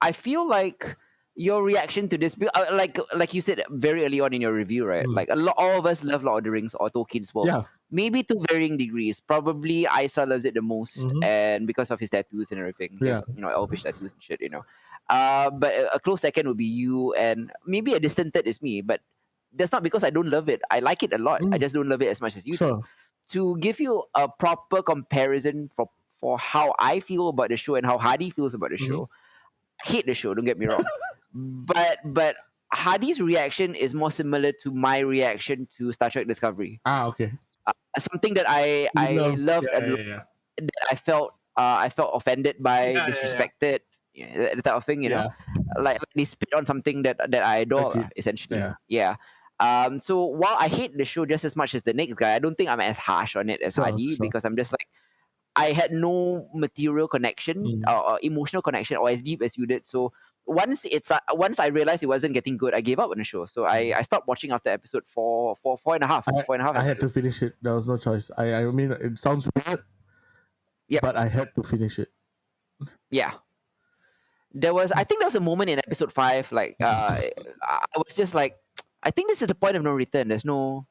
I feel like your reaction to this, like you said very early on in your review, right? Like all of us love Lord of the Rings or Tolkien's world. Yeah. Maybe to varying degrees. Probably Isa loves it the most, and because of his tattoos and everything, he has, Yeah. you know, elvish tattoos and shit, you know. But a close second would be you, and maybe a distant third is me. But that's not because I don't love it. I like it a lot. I just don't love it as much as you do. Sure. To give you a proper comparison for how I feel about the show and how Hardy feels about the show, I hate the show. Don't get me wrong, but Hardy's reaction is more similar to my reaction to Star Trek Discovery. Okay. Something that I loved and that I felt offended by, disrespected, the type of thing, you know, like they spit on something that I adore, essentially. Yeah. So while I hate the show just as much as the next guy, I don't think I'm as harsh on it as Hardy, because I'm just like, I had no material connection or emotional connection or as deep as you did. So once I realized it wasn't getting good, I gave up on the show. So I stopped watching after episode four and a half. I had to finish it. There was no choice. I mean, it sounds weird, but I had to finish it. Yeah. I think there was a moment in episode 5, like I was just like, I think this is the point of no return. There's no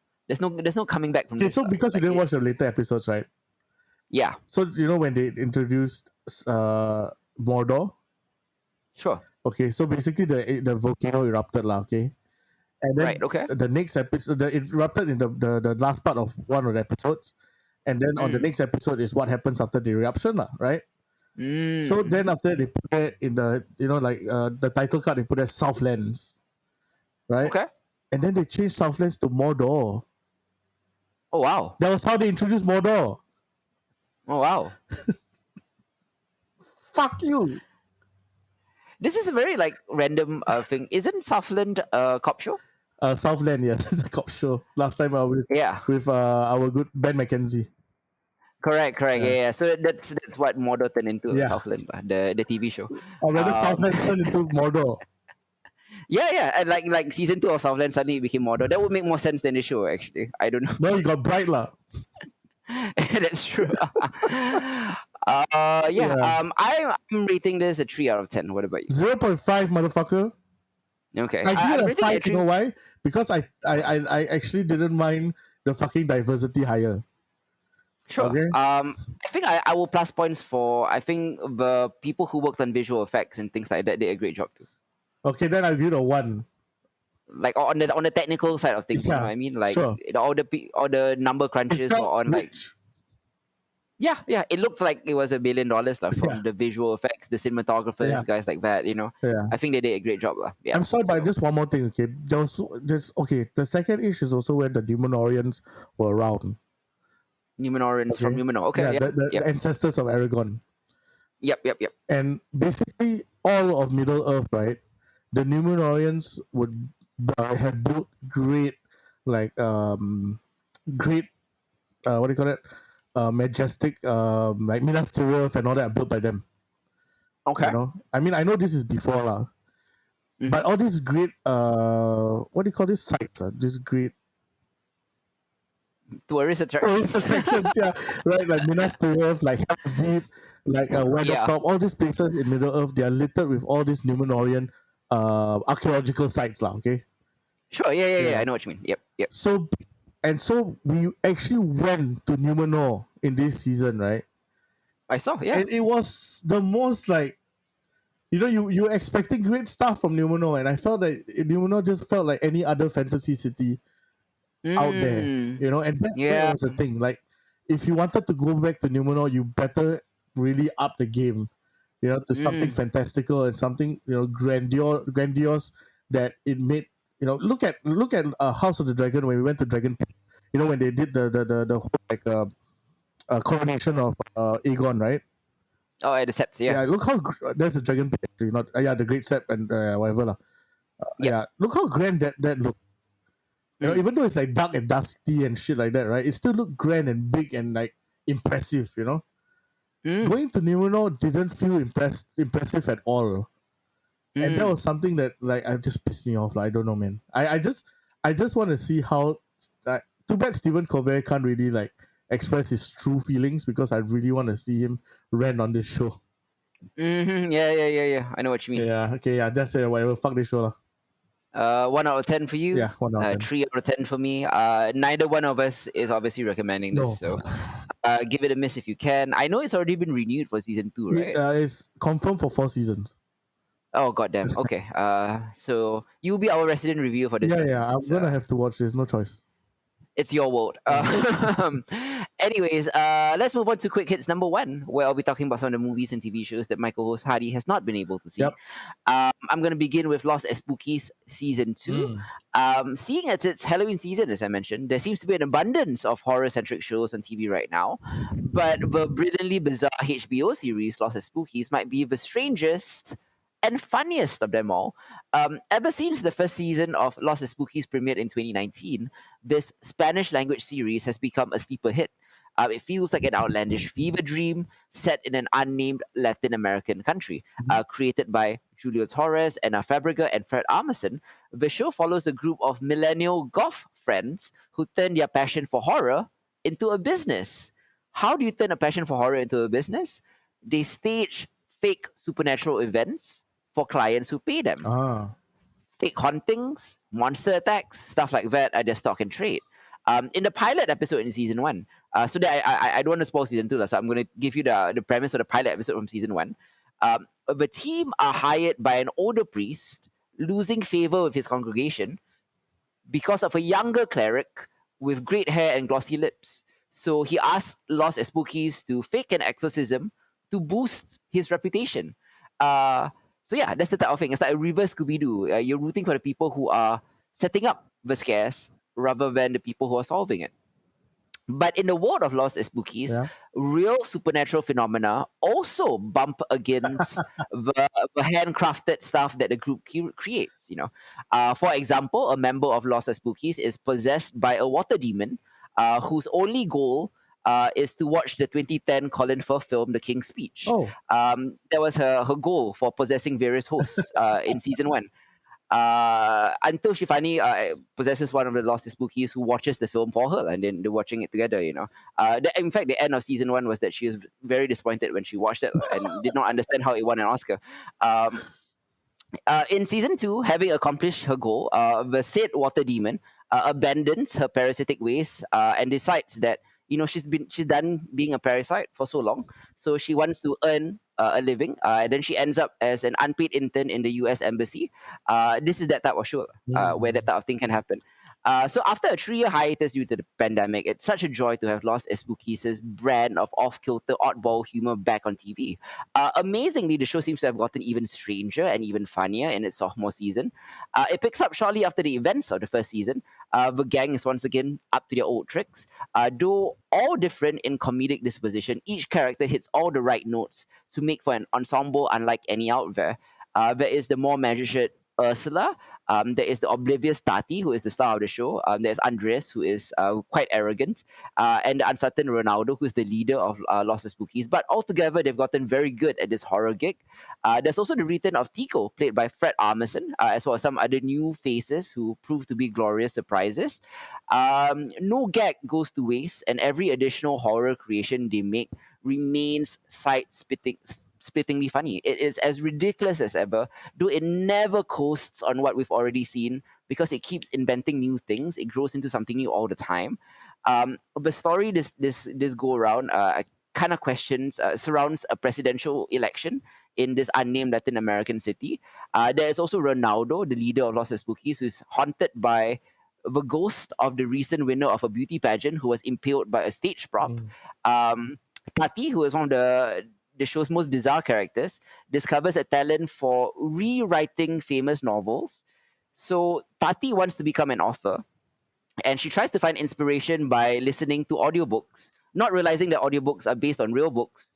coming back from this. So because like, you didn't watch the later episodes, right? Yeah. So you know when they introduced Mordor? Sure. Okay, so basically the volcano erupted lah, okay? And then the next episode, it erupted in the last part of one of the episodes. And then on the next episode is what happens after the eruption lah, right? So then after they put it in the, you know, like the title card, they put it Southlands, right? Okay. And then they changed Southlands to Mordor. Oh wow. That was how they introduced Mordor. Oh wow. Fuck you. This is a very like random thing. Isn't Southland a cop show? Southland, yes, it's a cop show. Last time with our good Ben McKenzie. Correct. Yeah. So that's what Mordor turned into, Southland, the TV show. Or rather, Southland turned into Mordor. Yeah, and like season 2 of Southland suddenly it became Mordor. That would make more sense than the show, actually. I don't know. No, you got bright lah. That's true. I'm rating this a 3 out of 10. What about you? 0.5, motherfucker. Okay. I give it a 5. You know why? Because I actually didn't mind the fucking diversity higher. Sure. Okay. I think I will plus points for, I think the people who worked on visual effects and things like that did a great job too. Okay, then I'll give it a 1. Like on the technical side of things, you know what I mean? Like all the number crunches were on rich. Like it looked like it was $1 billion from the visual effects, the cinematographers, guys like that, you know. I think they did a great job. Yeah. I'm sorry, but just one more thing, okay? The second issue is also when the Demonorians were around. Numenorians from Okay, Numenor. Okay, yeah, yep, the yep, ancestors of Aragon, yep. and basically all of Middle Earth, right? The Numenorians would have built great, like great, what do you call it? Majestic, like Minas Tirith and all that are built by them. You Okay. know, I mean, I know this is before lah, Mm-hmm. but all these great, what do you call these sites? These great Tourist tourist attractions. attractions, yeah, right? Like Minas Tirith, like Hell's Deep, like Yeah. Weathertop, all these places in Middle Earth, they are littered with all these Numenorian archaeological sites, lah. Okay, Sure. Yeah. yeah. I know what you mean. Yep. So, and so we actually went to Numenor in this season, right? I saw. Yeah. And it was the most like, you know, you're expecting great stuff from Numenor, and I felt that Numenor just felt like any other fantasy city out there, Mm. you know, and that Yeah. was the thing. Like, if you wanted to go back to Numenor, you better really up the game, you know, to something Mm. fantastical and something, you know, grandiose that it made. You know, look at House of the Dragon when we went to Dragon Pit. You know, when they did the whole like coronation of Aegon, right? Oh, at the sets. Yeah. Yeah, look how there's a Dragon Pit actually, not yeah, the Great Step and whatever lah. Yep. Yeah, look how grand that looked. You know, Mm. even though it's like dark and dusty and shit like that, right? It still looked grand and big and like impressive. You know, Mm. going to Numenor didn't feel impressive at all, and that Mm. was something that like I just pissed me off. Like, I don't know, man. I just want to see how. Too bad Stephen Colbert can't really like express his true feelings because I really want to see him rant on this show. Mm-hmm. Yeah. I know what you mean. Yeah. Okay. Yeah. That's it. Whatever. Fuck this show lah. 1 out of 10 for you. Yeah. 1 out of 10. 3 out of 10 for me. Neither one of us is obviously recommending this, No. so give it a miss if you can. I know it's already been renewed for season 2, right? It's confirmed for 4 seasons. Oh goddamn. Okay. So you'll be our resident reviewer for this. Yeah. now, Yeah. since I'm it's, gonna have to watch this. No choice. it's your world. Anyways, let's move on to quick hits number 1, where I'll be talking about some of the movies and TV shows that my co-host Hardy has not been able to see. Yep. I'm going to begin with Lost Espookys season 2. Seeing as it's Halloween season, as I mentioned, there seems to be an abundance of horror-centric shows on TV right now. But the brilliantly bizarre HBO series Lost Espookys might be the strangest and funniest of them all. Ever since the first season of Lost Espookys premiered in 2019, this Spanish language series has become a sleeper hit. It feels like an outlandish fever dream set in an unnamed Latin American country. Created by Julio Torres, Ana Fabrega, and Fred Armisen, the show follows a group of millennial goth friends who turn their passion for horror into a business. How do you turn a passion for horror into a business? They stage fake supernatural events for clients who pay them. Fake hauntings, monster attacks, stuff like that are their stock and trade. In the pilot episode in season 1, so that I don't want to spoil season 2, so I'm going to give you the premise of the pilot episode from season 1. The team are hired by an older priest losing favor with his congregation because of a younger cleric with great hair and glossy lips. So he asked Lost Espookys to fake an exorcism to boost his reputation. So yeah, that's the type of thing. It's like a reverse Scooby-Doo. You're rooting for the people who are setting up the scares rather than the people who are solving it. But in the world of Lost Espookys, Yeah. real supernatural phenomena also bump against the handcrafted stuff that the group creates. For example, a member of Lost Espookys is possessed by a water demon, whose only goal is to watch the 2010 Colin Firth film The King's Speech. Oh. That was her goal for possessing various hosts in season 1. Until she finally possesses one of the Lost Spookies who watches the film for her, and then they're watching it together. In fact, the end of season 1 was that she was very disappointed when she watched it and did not understand how it won an Oscar. In season 2, having accomplished her goal, the said water demon abandons her parasitic ways and decides that she's done being a parasite for so long, so she wants to earn a living, and then she ends up as an unpaid intern in the US embassy. This is that type of show where that type of thing can happen. So after a 3-year hiatus due to the pandemic, it's such a joy to have Lost Espookys' brand of off-kilter oddball humor back on TV. Amazingly, the show seems to have gotten even stranger and even funnier in its sophomore season. It picks up shortly after the events of the first season, The gang is once again up to their old tricks. Though all different in comedic disposition, each character hits all the right notes to make for an ensemble unlike any out there. There is the more measured Ursula. There is the oblivious Tati, who is the star of the show. There's Andres, who is quite arrogant, and the uncertain Ronaldo, who's the leader of Lost Spookies. But altogether, they've gotten very good at this horror gig. There's also the return of Tico, played by Fred Armisen, as well as some other new faces who prove to be glorious surprises. No gag goes to waste, and every additional horror creation they make remains splittingly funny. It is as ridiculous as ever, though it never coasts on what we've already seen because it keeps inventing new things. It grows into something new all the time. The story this go around kind of questions surrounds a presidential election in this unnamed Latin American city. There is also Ronaldo, the leader of Los Espookys, who's haunted by the ghost of the recent winner of a beauty pageant who was impaled by a stage prop. Tati, who is one of the show's most bizarre characters, discovers a talent for rewriting famous novels. So Tati wants to become an author, and she tries to find inspiration by listening to audiobooks, not realizing that audiobooks are based on real books.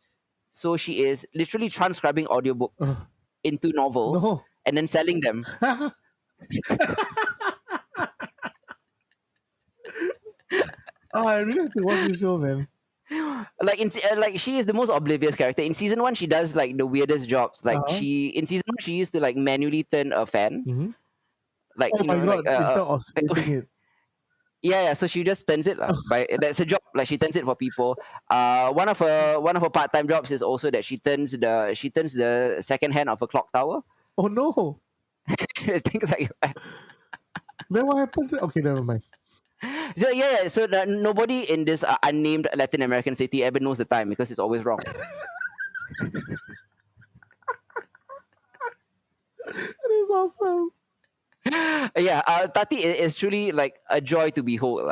So she is literally transcribing audiobooks into novels No. and then selling them. Oh, I really have to watch this show, man. Like she is the most oblivious character. In season one, she does like the weirdest jobs. Like Uh-huh. in season one, she used to like manually turn a fan. Mm-hmm. Like Oh my god! Instead of sweeping it. yeah. So she just turns it lah. By that's a job. Like she turns it for people. One of her part time jobs is also that she turns the second hand of a clock tower. Oh no! Things like that. Then what happens? Okay, never mind. So yeah. So nobody in this unnamed Latin American city ever knows the time because it's always wrong. It is awesome. Yeah, Tati is truly like a joy to behold.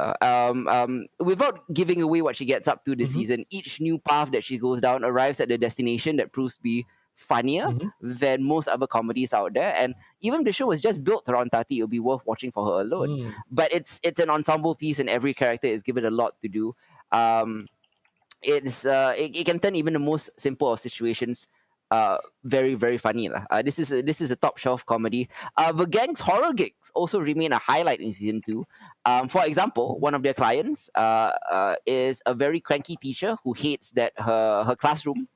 Without giving away what she gets up to this season, each new path that she goes down arrives at the destination that proves to be funnier than most other comedies out there. And even the show was just built around Tati, it'll be worth watching for her alone. But it's an ensemble piece, and every character is given a lot to do. It can turn even the most simple of situations very very funny lah. This is a top shelf comedy. The gang's horror gigs also remain a highlight in season 2. For example, one of their clients is a very cranky teacher who hates that her classroom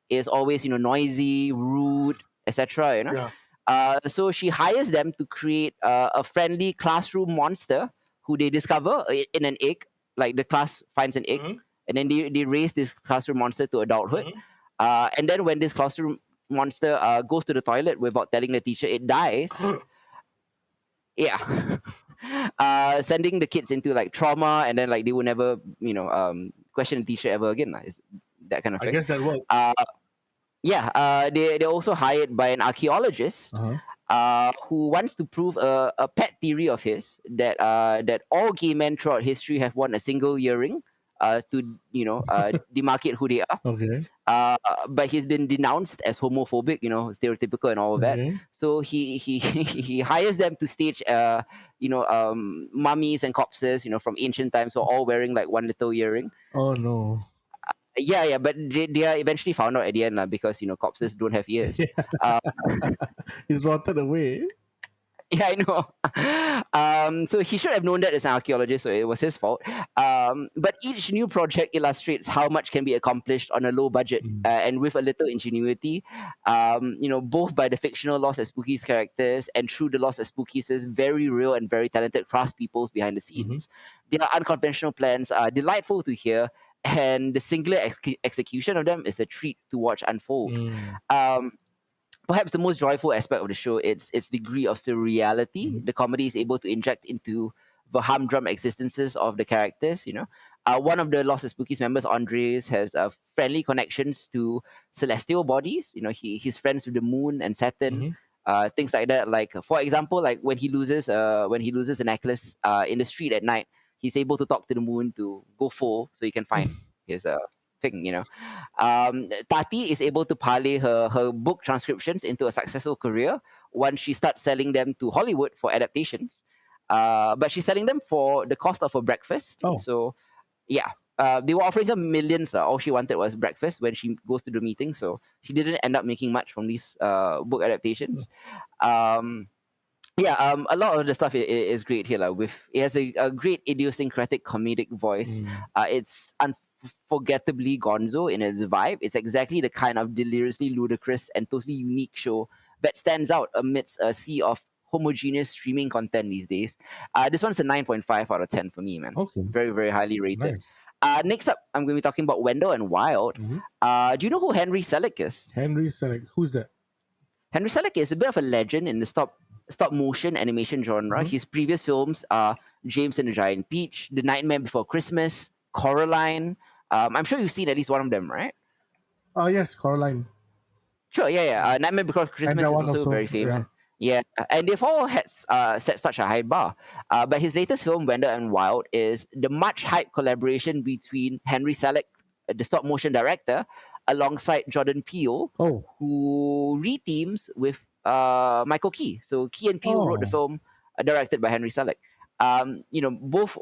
is always noisy, rude, etc. So she hires them to create a friendly classroom monster who they discover in an egg. Like the class finds an egg, and then they raise this classroom monster to adulthood. And then when this classroom monster goes to the toilet without telling the teacher, it dies. Yeah. Sending the kids into like trauma, and then like they will never question the teacher ever again. Is that kind of thing. I guess that works. They're also hired by an archaeologist who wants to prove a pet theory of his that all gay men throughout history have worn a single earring to demarcate who they are. Okay. But he's been denounced as homophobic, stereotypical and all of that. Okay. So he hires them to stage mummies and corpses, from ancient times, so all wearing like one little earring. Oh no. Yeah, but they are eventually found out at the end because corpses don't have ears. He's rotted away. Yeah, I know. So he should have known that as an archaeologist, so it was his fault. But each new project illustrates how much can be accomplished on a low budget and with a little ingenuity. Both by the fictional Lost Spookies characters and through the Lost Spookies' very real and very talented craftspeoples behind the scenes. Their unconventional plans are delightful to hear, and the singular execution of them is a treat to watch unfold. Perhaps the most joyful aspect of the show is its degree of surreality. The comedy is able to inject into the humdrum existences of the characters. One of the Lost Spookies members, Andres, has friendly connections to celestial bodies. He's friends with the moon and Saturn. Things like that. Like for example, like when he loses a necklace in the street at night, he's able to talk to the moon to go full, so he can find his thing. Tati is able to parlay her book transcriptions into a successful career once she starts selling them to Hollywood for adaptations. but she's selling them for the cost of a breakfast. Oh. So yeah, they were offering her millions. All she wanted was breakfast when she goes to the meeting. So she didn't end up making much from these book adaptations. Um, yeah, a lot of the stuff is great here. Like with it has a great idiosyncratic comedic voice. It's unforgettably gonzo in its vibe. It's exactly the kind of deliriously ludicrous and totally unique show that stands out amidst a sea of homogeneous streaming content these days. This one's a 9.5 out of 10 for me, man. Okay. Very, very highly rated. Nice. Next up, I'm going to be talking about Wendell and Wild. Do you know who Henry Selick is? Henry Selick. Who's that? Henry Selick is a bit of a legend in the stop motion animation genre. His previous films are James and the Giant Peach, The Nightmare Before Christmas, Coraline. I'm sure you've seen at least one of them, right? Oh, yes, Coraline. Sure, yeah. Nightmare Before Christmas is that one also very famous. Yeah, and they've all had set such a high bar. But his latest film, Wendell and Wild, is the much hyped collaboration between Henry Selick, the stop motion director, alongside Jordan Peele, who reteams with Michael Key. So Key and Peele wrote the film, directed by Henry Selick. Both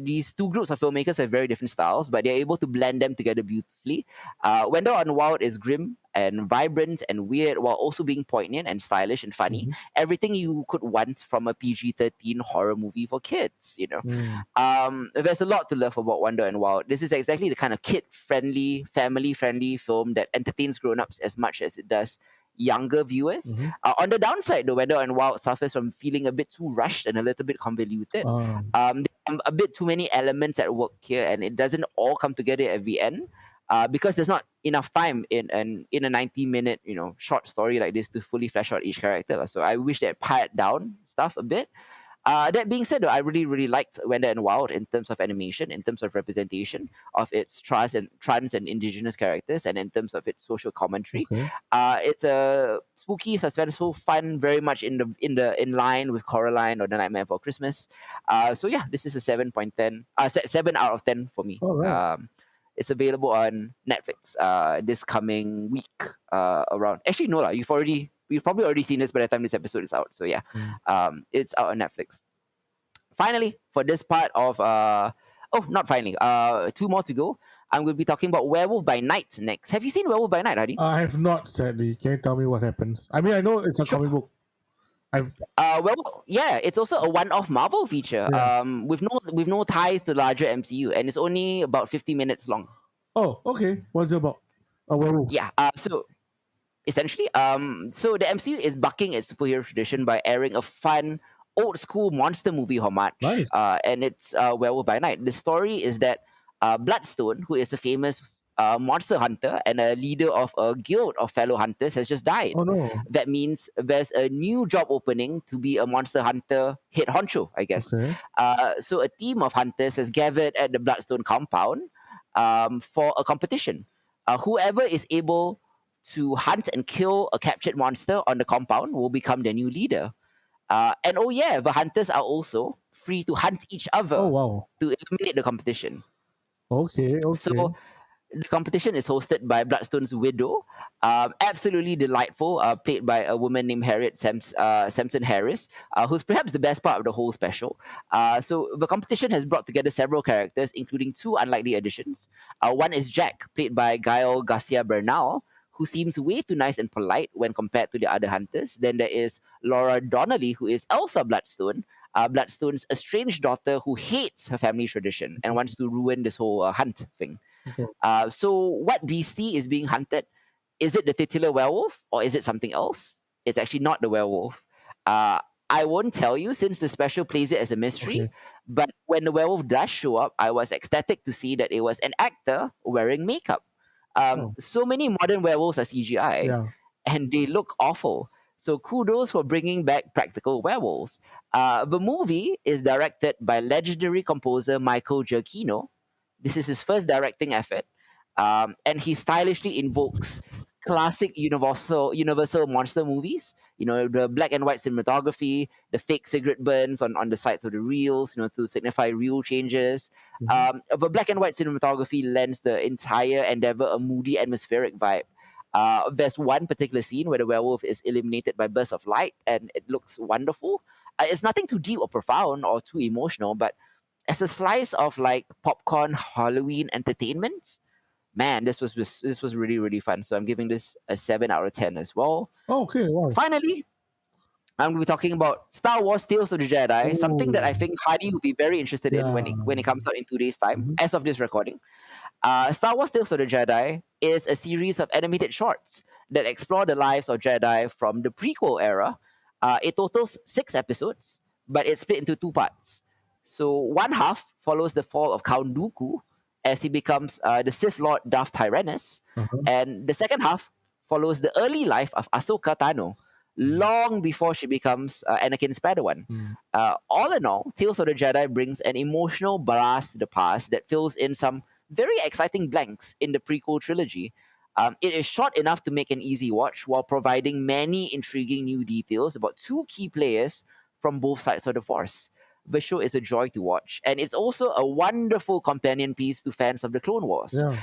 these two groups of filmmakers have very different styles, but they're able to blend them together beautifully. Wendell and Wild is grim and vibrant and weird while also being poignant and stylish and funny. Everything you could want from a PG-13 horror movie for kids, There's a lot to love about Wendell and Wild. This is exactly the kind of kid-friendly, family-friendly film that entertains grown-ups as much as it does younger viewers. On the downside, the Wendell and Wild suffers from feeling a bit too rushed and a little bit convoluted. There are a bit too many elements at work here, and it doesn't all come together at the end. Because there's not enough time in a 90-minute short story like this to fully flesh out each character. So I wish they pared down stuff a bit. That being said, though, I really, really liked Wendell and Wild in terms of animation, in terms of representation of its trans and indigenous characters, and in terms of its social commentary. It's a spooky, suspenseful, fun, very much in line with Coraline or The Nightmare Before Christmas. So yeah, this is a 7.10, 7 out of 10 for me. All right. It's available on Netflix this coming week. Around actually no lah, you've probably already seen this by the time this episode is out. So yeah, it's out on Netflix. Finally, for this part of not finally, 2 more to go. I'm going to be talking about Werewolf by Night next. Have you seen Werewolf by Night, Hadi? I have not, sadly. Can you tell me what happens? I mean, I know it's a comic book. It's also a one-off Marvel feature. With no ties to the larger MCU, and it's only about 50 minutes long. Oh, okay. What's it about? A werewolf. Yeah. So essentially, so the MCU is bucking its superhero tradition by airing a fun old school monster movie homage. Nice. And it's Werewolf by Night. The story is that Bloodstone, who is a famous monster hunter and a leader of a guild of fellow hunters, has just died. Oh no. That means there's a new job opening to be a monster hunter head honcho, I guess. Okay. So a team of hunters has gathered at the Bloodstone compound for a competition. Whoever is able to hunt and kill a captured monster on the compound will become their new leader. And the hunters are also free to hunt each other to eliminate the competition. Okay. So the competition is hosted by Bloodstone's widow, absolutely delightful, played by a woman named Harriet Sampson Harris, who's perhaps the best part of the whole special. So the competition has brought together several characters, including 2 unlikely additions. One is Jack, played by Gael Garcia Bernal, who seems way too nice and polite when compared to the other hunters. Then there is Laura Donnelly, who is Elsa Bloodstone, Bloodstone's estranged daughter who hates her family tradition and wants to ruin this whole hunt thing. So what beastie is being hunted? Is it the titular werewolf or is it something else? It's actually not the werewolf. I won't tell you since the special plays it as a mystery. But when the werewolf does show up, I was ecstatic to see that it was an actor wearing makeup. So many modern werewolves are CGI and they look awful. So kudos for bringing back practical werewolves. The movie is directed by legendary composer Michael Giacchino. This is his first directing effort. And he stylishly invokes classic Universal monster movies. The black and white cinematography, the fake cigarette burns on the sides of the reels, to signify real changes. The black and white cinematography lends the entire endeavor a moody, atmospheric vibe. There's one particular scene where the werewolf is illuminated by bursts of light, and it looks wonderful. It's nothing too deep or profound or too emotional, but as a slice of like popcorn Halloween entertainment, man, this was really really fun. So I'm giving this a 7 out of 10 as well. Oh, okay, wow. Finally, I'm going to be talking about Star Wars Tales of the Jedi, something that I Oh, think Hardy will be very interested in yeah. when it comes out in 2 days' time, Mhm. as of this recording. Star Wars Tales of the Jedi is a series of animated shorts that explore the lives of Jedi from the prequel era. It totals 6 episodes, but it's split into 2 parts. So one half follows the fall of Count Dooku as he becomes the Sith Lord Darth Tyrannus, Uh-huh. and the second half follows the early life of Ahsoka Tano, long before she becomes Anakin's Padawan. Mm. All in all, Tales of the Jedi brings an emotional ballast to the past that fills in some very exciting blanks in the prequel trilogy. It is short enough to make an easy watch while providing many intriguing new details about two key players from both sides of the Force. The show is a joy to watch, and it's also a wonderful companion piece to fans of the Clone Wars. Yeah.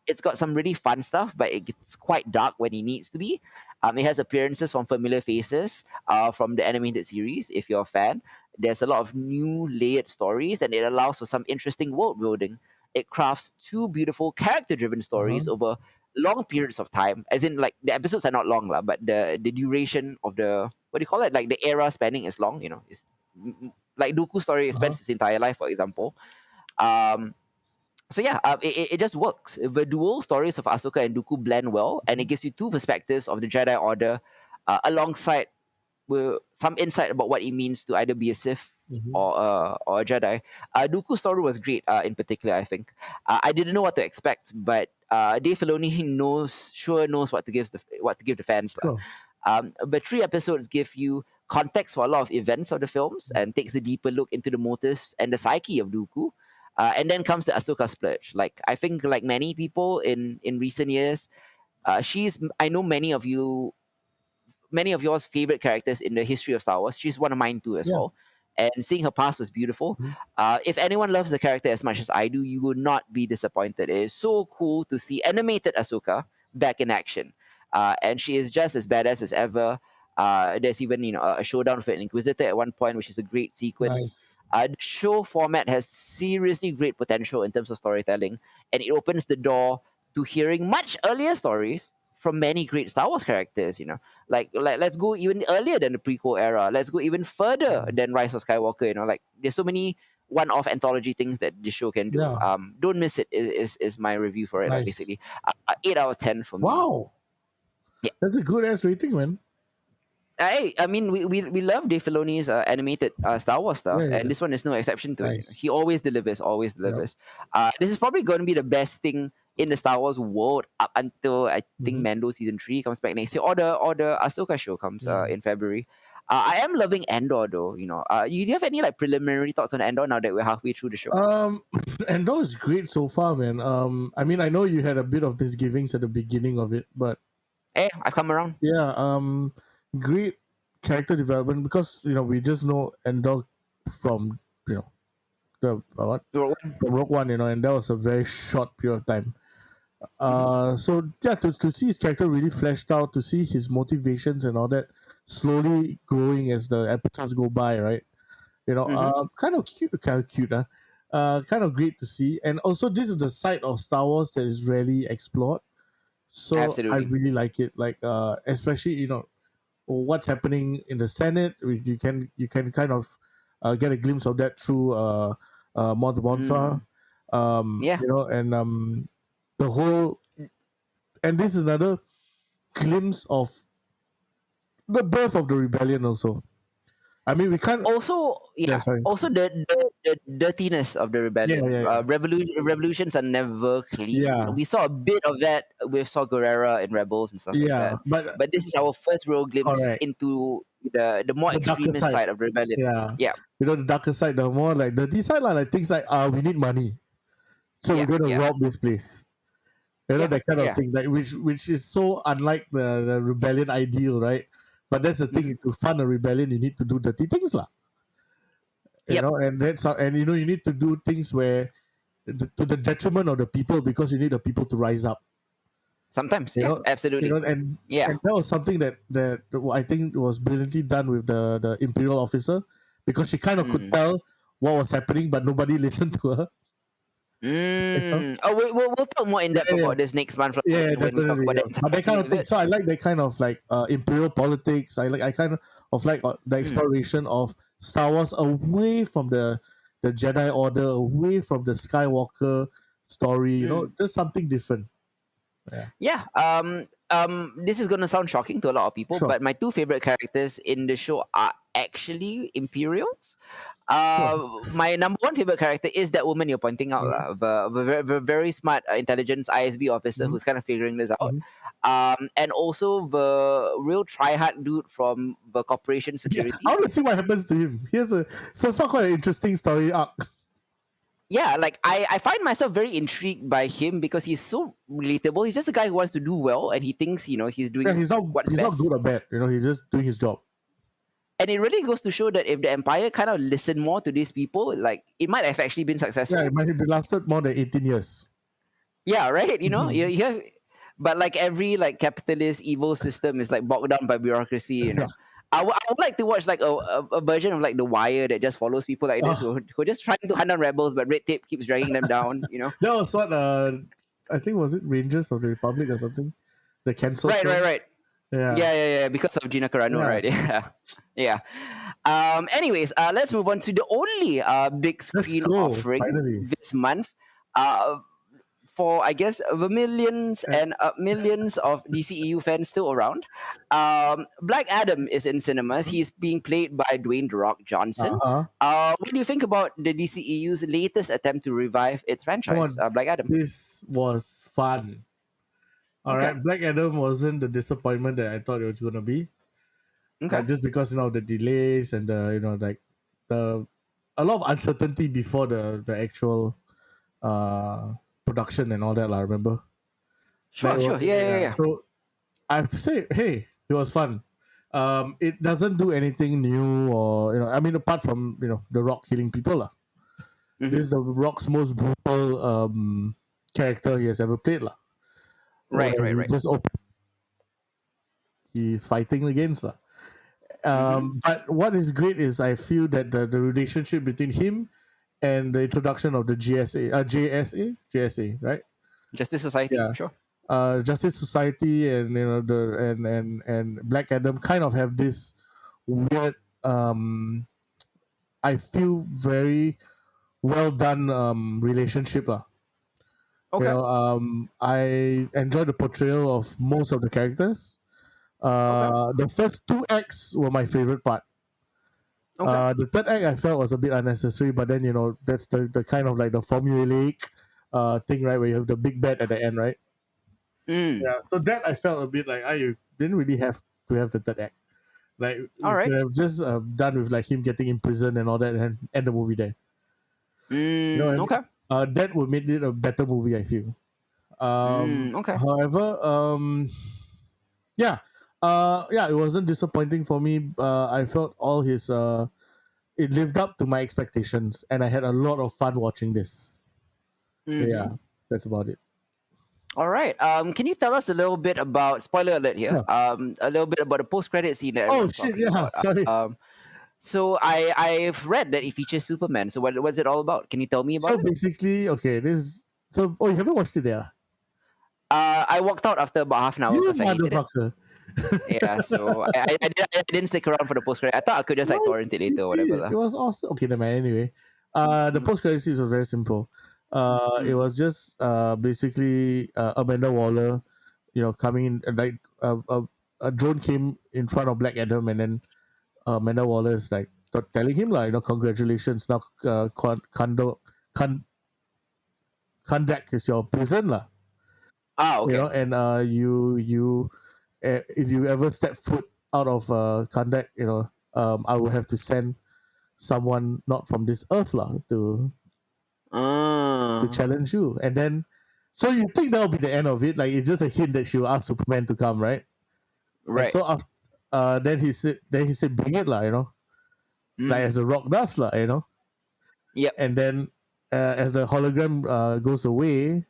It's got some really fun stuff, but it gets quite dark when it needs to be. It has appearances from familiar faces from the animated series, if you're a fan. There's a lot of new layered stories, and it allows for some interesting world building. It crafts two beautiful character driven Uh-huh. stories over long periods of time, as in like the episodes are not long lah, but the duration of the, what do you call it, like the era spanning is long, it's like Dooku's story Uh-huh. spends his entire life, for example. um so yeah, it just works. The dual stories of Ahsoka and Dooku blend well, and it gives you two perspectives of the Jedi Order, alongside with some insight about what it means to either be a Sith Mhm. or a Jedi. Dooku's story was great, in particular. I think I didn't know what to expect, but Dave Filoni knows what to give the fans lah. Sure. But 3 episodes give you context for a lot of events of the films and takes a deeper look into the motives and the psyche of Dooku. And then comes the Ahsoka splurge. Like I think, like many people in recent years, I know many of yours favorite characters in the history of Star Wars. She's one of mine too as Yeah. well. And seeing her past was beautiful. Mhm. If anyone loves the character as much as I do, you will not be disappointed. It is so cool to see animated Ahsoka back in action, and she is just as badass as ever. There's even a showdown with an Inquisitor at one point, which is a great sequence. Nice. The show format has seriously great potential in terms of storytelling, and it opens the door to hearing much earlier stories from many great Star Wars characters. Like let's go even earlier than the prequel era. Let's go even further Mm. than Rise of Skywalker. Like there's so many one-off anthology things that this show can do. Yeah. Don't miss it. Is my review for it. Nice. Basically, 8 out of 10 for me. Wow. Yeah. That's a good ass rating, man. I mean, we love Dave Filoni's animated Star Wars stuff, Yeah, yeah, and yeah. this one is no exception to it. Nice. He always delivers, always Yep. delivers. This is probably going to be the best thing in the Star Wars world up until I think Mhm. Mando season 3 comes back next year, or the Ahsoka show comes Yeah. in February. I am loving Andor though. Do you have any like preliminary thoughts on Andor now that we're halfway through the show? Andor is great so far, man. I mean, I know you had a bit of misgivings at the beginning of it, but I've come around. yeah, great character development because we just know Andor from the what Rogue One. from Rogue One, and that was a very short period of time. So yeah, to see his character really fleshed out, to see his motivations and all that slowly growing as the episodes go by, right? Mm-hmm. Kind of cute, huh? Kind of great to see. And also, this is the side of Star Wars that is rarely explored. So I Absolutely. really like it. Like, especially what's happening in the Senate. You can kind of get a glimpse of that through Mont Mm. Mothma, Yeah. and the whole. And this is another glimpse of the birth of the rebellion. Also, I mean, we can't. Also, Yeah, yeah, sorry. also the dirtiness of the Yeah, rebellion. yeah, yeah, Revolutions are never clean. yeah, We saw a bit of that with Saw Gerrera and Rebels and stuff like yeah. that. But But this is our first real glimpse correct. into the more The darker extremist side. side of the rebellion. Yeah. Yeah, The darker side, the more like the side, like things like we need money. So we're yeah, gonna yeah, rob this place. yeah, That kind of yeah. thing. Like which is so unlike the rebellion ideal, right? But that's the Hmm. thing, to fund a rebellion you need to do dirty things lah. Yep, And that's how, and you need to do things where to the detriment of the people because you need the people to rise up. Sometimes, You yeah, know, absolutely, yeah. and that was something that I think was brilliantly done with the Imperial officer, because she kind of could Mm. tell what was happening, but nobody listened to her. You know? Oh, we'll talk more in depth Yeah, about this next month yeah, when we talk definitely. about Yeah. the But that kind entirety of of thing. it. So I like that kind of like imperial politics. I kind of like the Mm. exploration of Star Wars away from the Jedi Order, away from the Skywalker story. You know, Mm. just something different. Yeah, Yeah. This is gonna sound shocking to a lot of people, sure, but my two favorite characters in the show are actually Imperials. sure. My number one favorite character is that woman you're pointing out, Mm-hmm. the very smart intelligence ISB officer Mm-hmm. who's kind of figuring this out. Mm-hmm. And also the real tryhard dude from the corporation Yeah, I security. want to see what happens to him. Here's a so far quite an interesting story arc. Yeah, like I find myself very intrigued by him because he's so relatable. He's just a guy who wants to do well and he thinks, he's Yeah, doing what's he's not best. good or bad. You know, he's just doing his job. And it really goes to show that if the Empire kind of listened more to these people, like it might have actually been Yeah, it successful. might have lasted more than 18 years. Yeah, right. Mhm. You have, but like every like capitalist evil system is like bogged down by bureaucracy. Yeah. I would like to watch like a version of like The Wire that just follows people like this Oh, who are just trying to hunt down rebels, but red tape keeps dragging them down. that was what I think, was it Rangers of the Republic or something? The cancelled Right, show. right, right. Yeah. Yeah. Because of Gina Carano, Yeah. right? Yeah, yeah. Anyways, let's move on to the only big Let's screen go. offering Finally. this month. For I guess the millions Uh and millions of DCEU fans still around. Black Adam is in cinemas. He's being played by Dwayne "The Rock" Johnson. huh. What do you think about the DCEU's latest attempt to revive its Come franchise, on. Black Adam? This was fun. All Okay, right. Black Adam wasn't the disappointment that I thought it was gonna be. okay, Just because the delays and the like the a lot of uncertainty before the actual uh production and all that. I remember. Like, sure, yeah. so I have to say, hey, it was fun. It doesn't do anything new, or I mean, apart from the Rock killing people, lah. Hmm. This is the Rock's most brutal character he has ever played, lah. Right, Where right, he right. just he's fighting against, lah. Hmm. But what is great is I feel that the relationship between him and the introduction of the JSA, right? Justice Society, Yeah, sure. Justice Society, and and Black Adam kind of have this weird, I feel very well done relationship lah. Okay, I enjoyed the portrayal of most of the characters. okay, The first two acts were my favorite part. okay. The third act I felt was a bit unnecessary, but then that's the kind of like the formulaic thing, right, where you have the big bad at the end, right? Mm. Yeah. So that I felt a bit like you didn't really have to have the third act. Like All you right. could have just done with like him getting imprisoned and all that, and end the movie there. You know what I mean? Okay. That would make it a better movie, I feel. Okay. However, yeah, yeah, it wasn't disappointing for me. I felt all his it lived up to my expectations, and I had a lot of fun watching this. Hmm. Yeah, that's about it. All right. Can you tell us a little bit about spoiler alert here? Sure. A little bit about the post-credit scene that Oh everyone's shit! talking Yeah, about. sorry. So I've read that it features Superman. So what's it all about? Can you tell me about So it? basically, okay, this. So you haven't watched it there? I walked out after about half an hour You because I hated it. motherfucker! Yeah. So I didn't stick around for the post-credit. I thought I could just like What torrent it you later or whatever did? lah. It was awesome. Okay, never mind. Anyway, the Mm, post credit scenes was very simple. It mm. was just basically Amanda Waller, coming in, like a drone came in front of Black Adam, and then Amanda Waller is like telling him like, congratulations, now Kandak is your prison lah. Ah, okay. And if you ever step foot out of Kandak, I will have to send someone not from this earth lah to Uh, challenge you. And then, so you think that'll be the end of it? Like it's just a hint that she'll ask Superman to come, right? And right. so after, then he said, bring it lah, like Mm. as the Rock does lah. Yep. And then as the hologram goes away,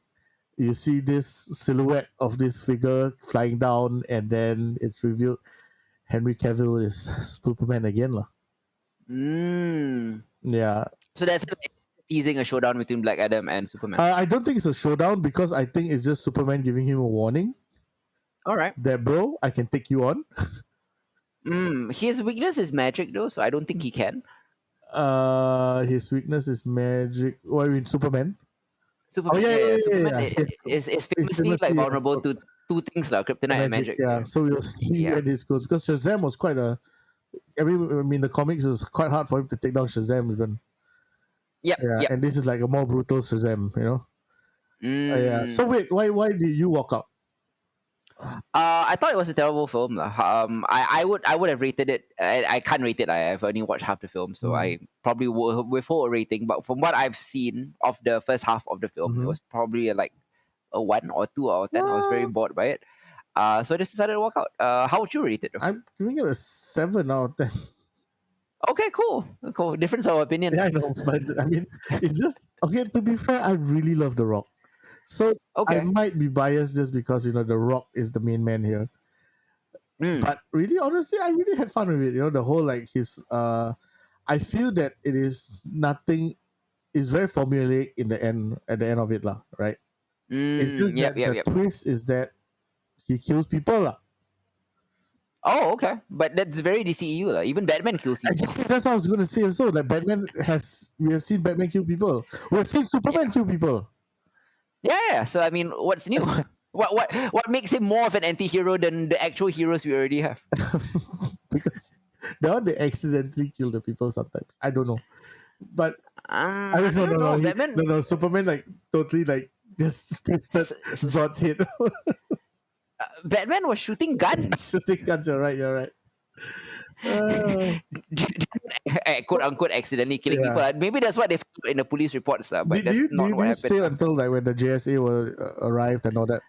you see this silhouette of this figure flying down, and then it's revealed Henry Cavill is Superman again, lah. Mm. Yeah. So that's like teasing a showdown between Black Adam and Superman. I don't think it's a showdown because I think it's just Superman giving him a warning All right. that, bro, I can take you on. His weakness is magic, though, so I don't think he can. His weakness is magic. Oh, I mean Superman. Superman, Superman is He's famously like famously vulnerable to two things, like kryptonite and magic. Yeah. So we'll see Yeah. where this goes because Shazam was quite a. I mean, the comics it was quite hard for him to take down Shazam even. Yep. Yeah, Yep. and this is like a more brutal Shazam, you know. Yeah. So Mm. wait, why did you walk out? I thought it was a terrible film, lah. I would have rated it. I can't rate it. I've only watched half the film, so I probably will withhold a rating. But from what I've seen of the first half of the film, it was probably like a 1 or 2 out of 10. I was very bored by it. So I just decided to walk out. How would you rate it, though? I'm giving it a 7 out of 10. Okay, cool. Difference of opinion. Yeah, I know, but I mean, it's just okay. To be fair, I really love The Rock, so I Okay. might be biased just because The Rock is the main man here. But really, honestly, I really had fun with it. The whole like his. I feel that it is nothing. Is very formulaic in the end. At the end of it, lah. Right. It's just Yep, that yep, the yep. twist is that he kills people, lah. Oh, okay. But that's very DCEU, lah. Even Batman kills people. Exactly, that's what I was going to say. Also, like we have seen Batman kill people. We have seen Superman kill people. Yeah. So I mean, what's new? what makes him more of an anti-hero than the actual heroes we already have? Because they accidentally kill the people sometimes. I don't know, but I don't know. Batman. No, Superman like totally like just twisted Zod's head. Batman was shooting guns. Shooting guns. You're right. Quote unquote accidentally killing people. Maybe that's what they found in the police reports, but that's not what happened. Stay until like when the JSA arrived and all that?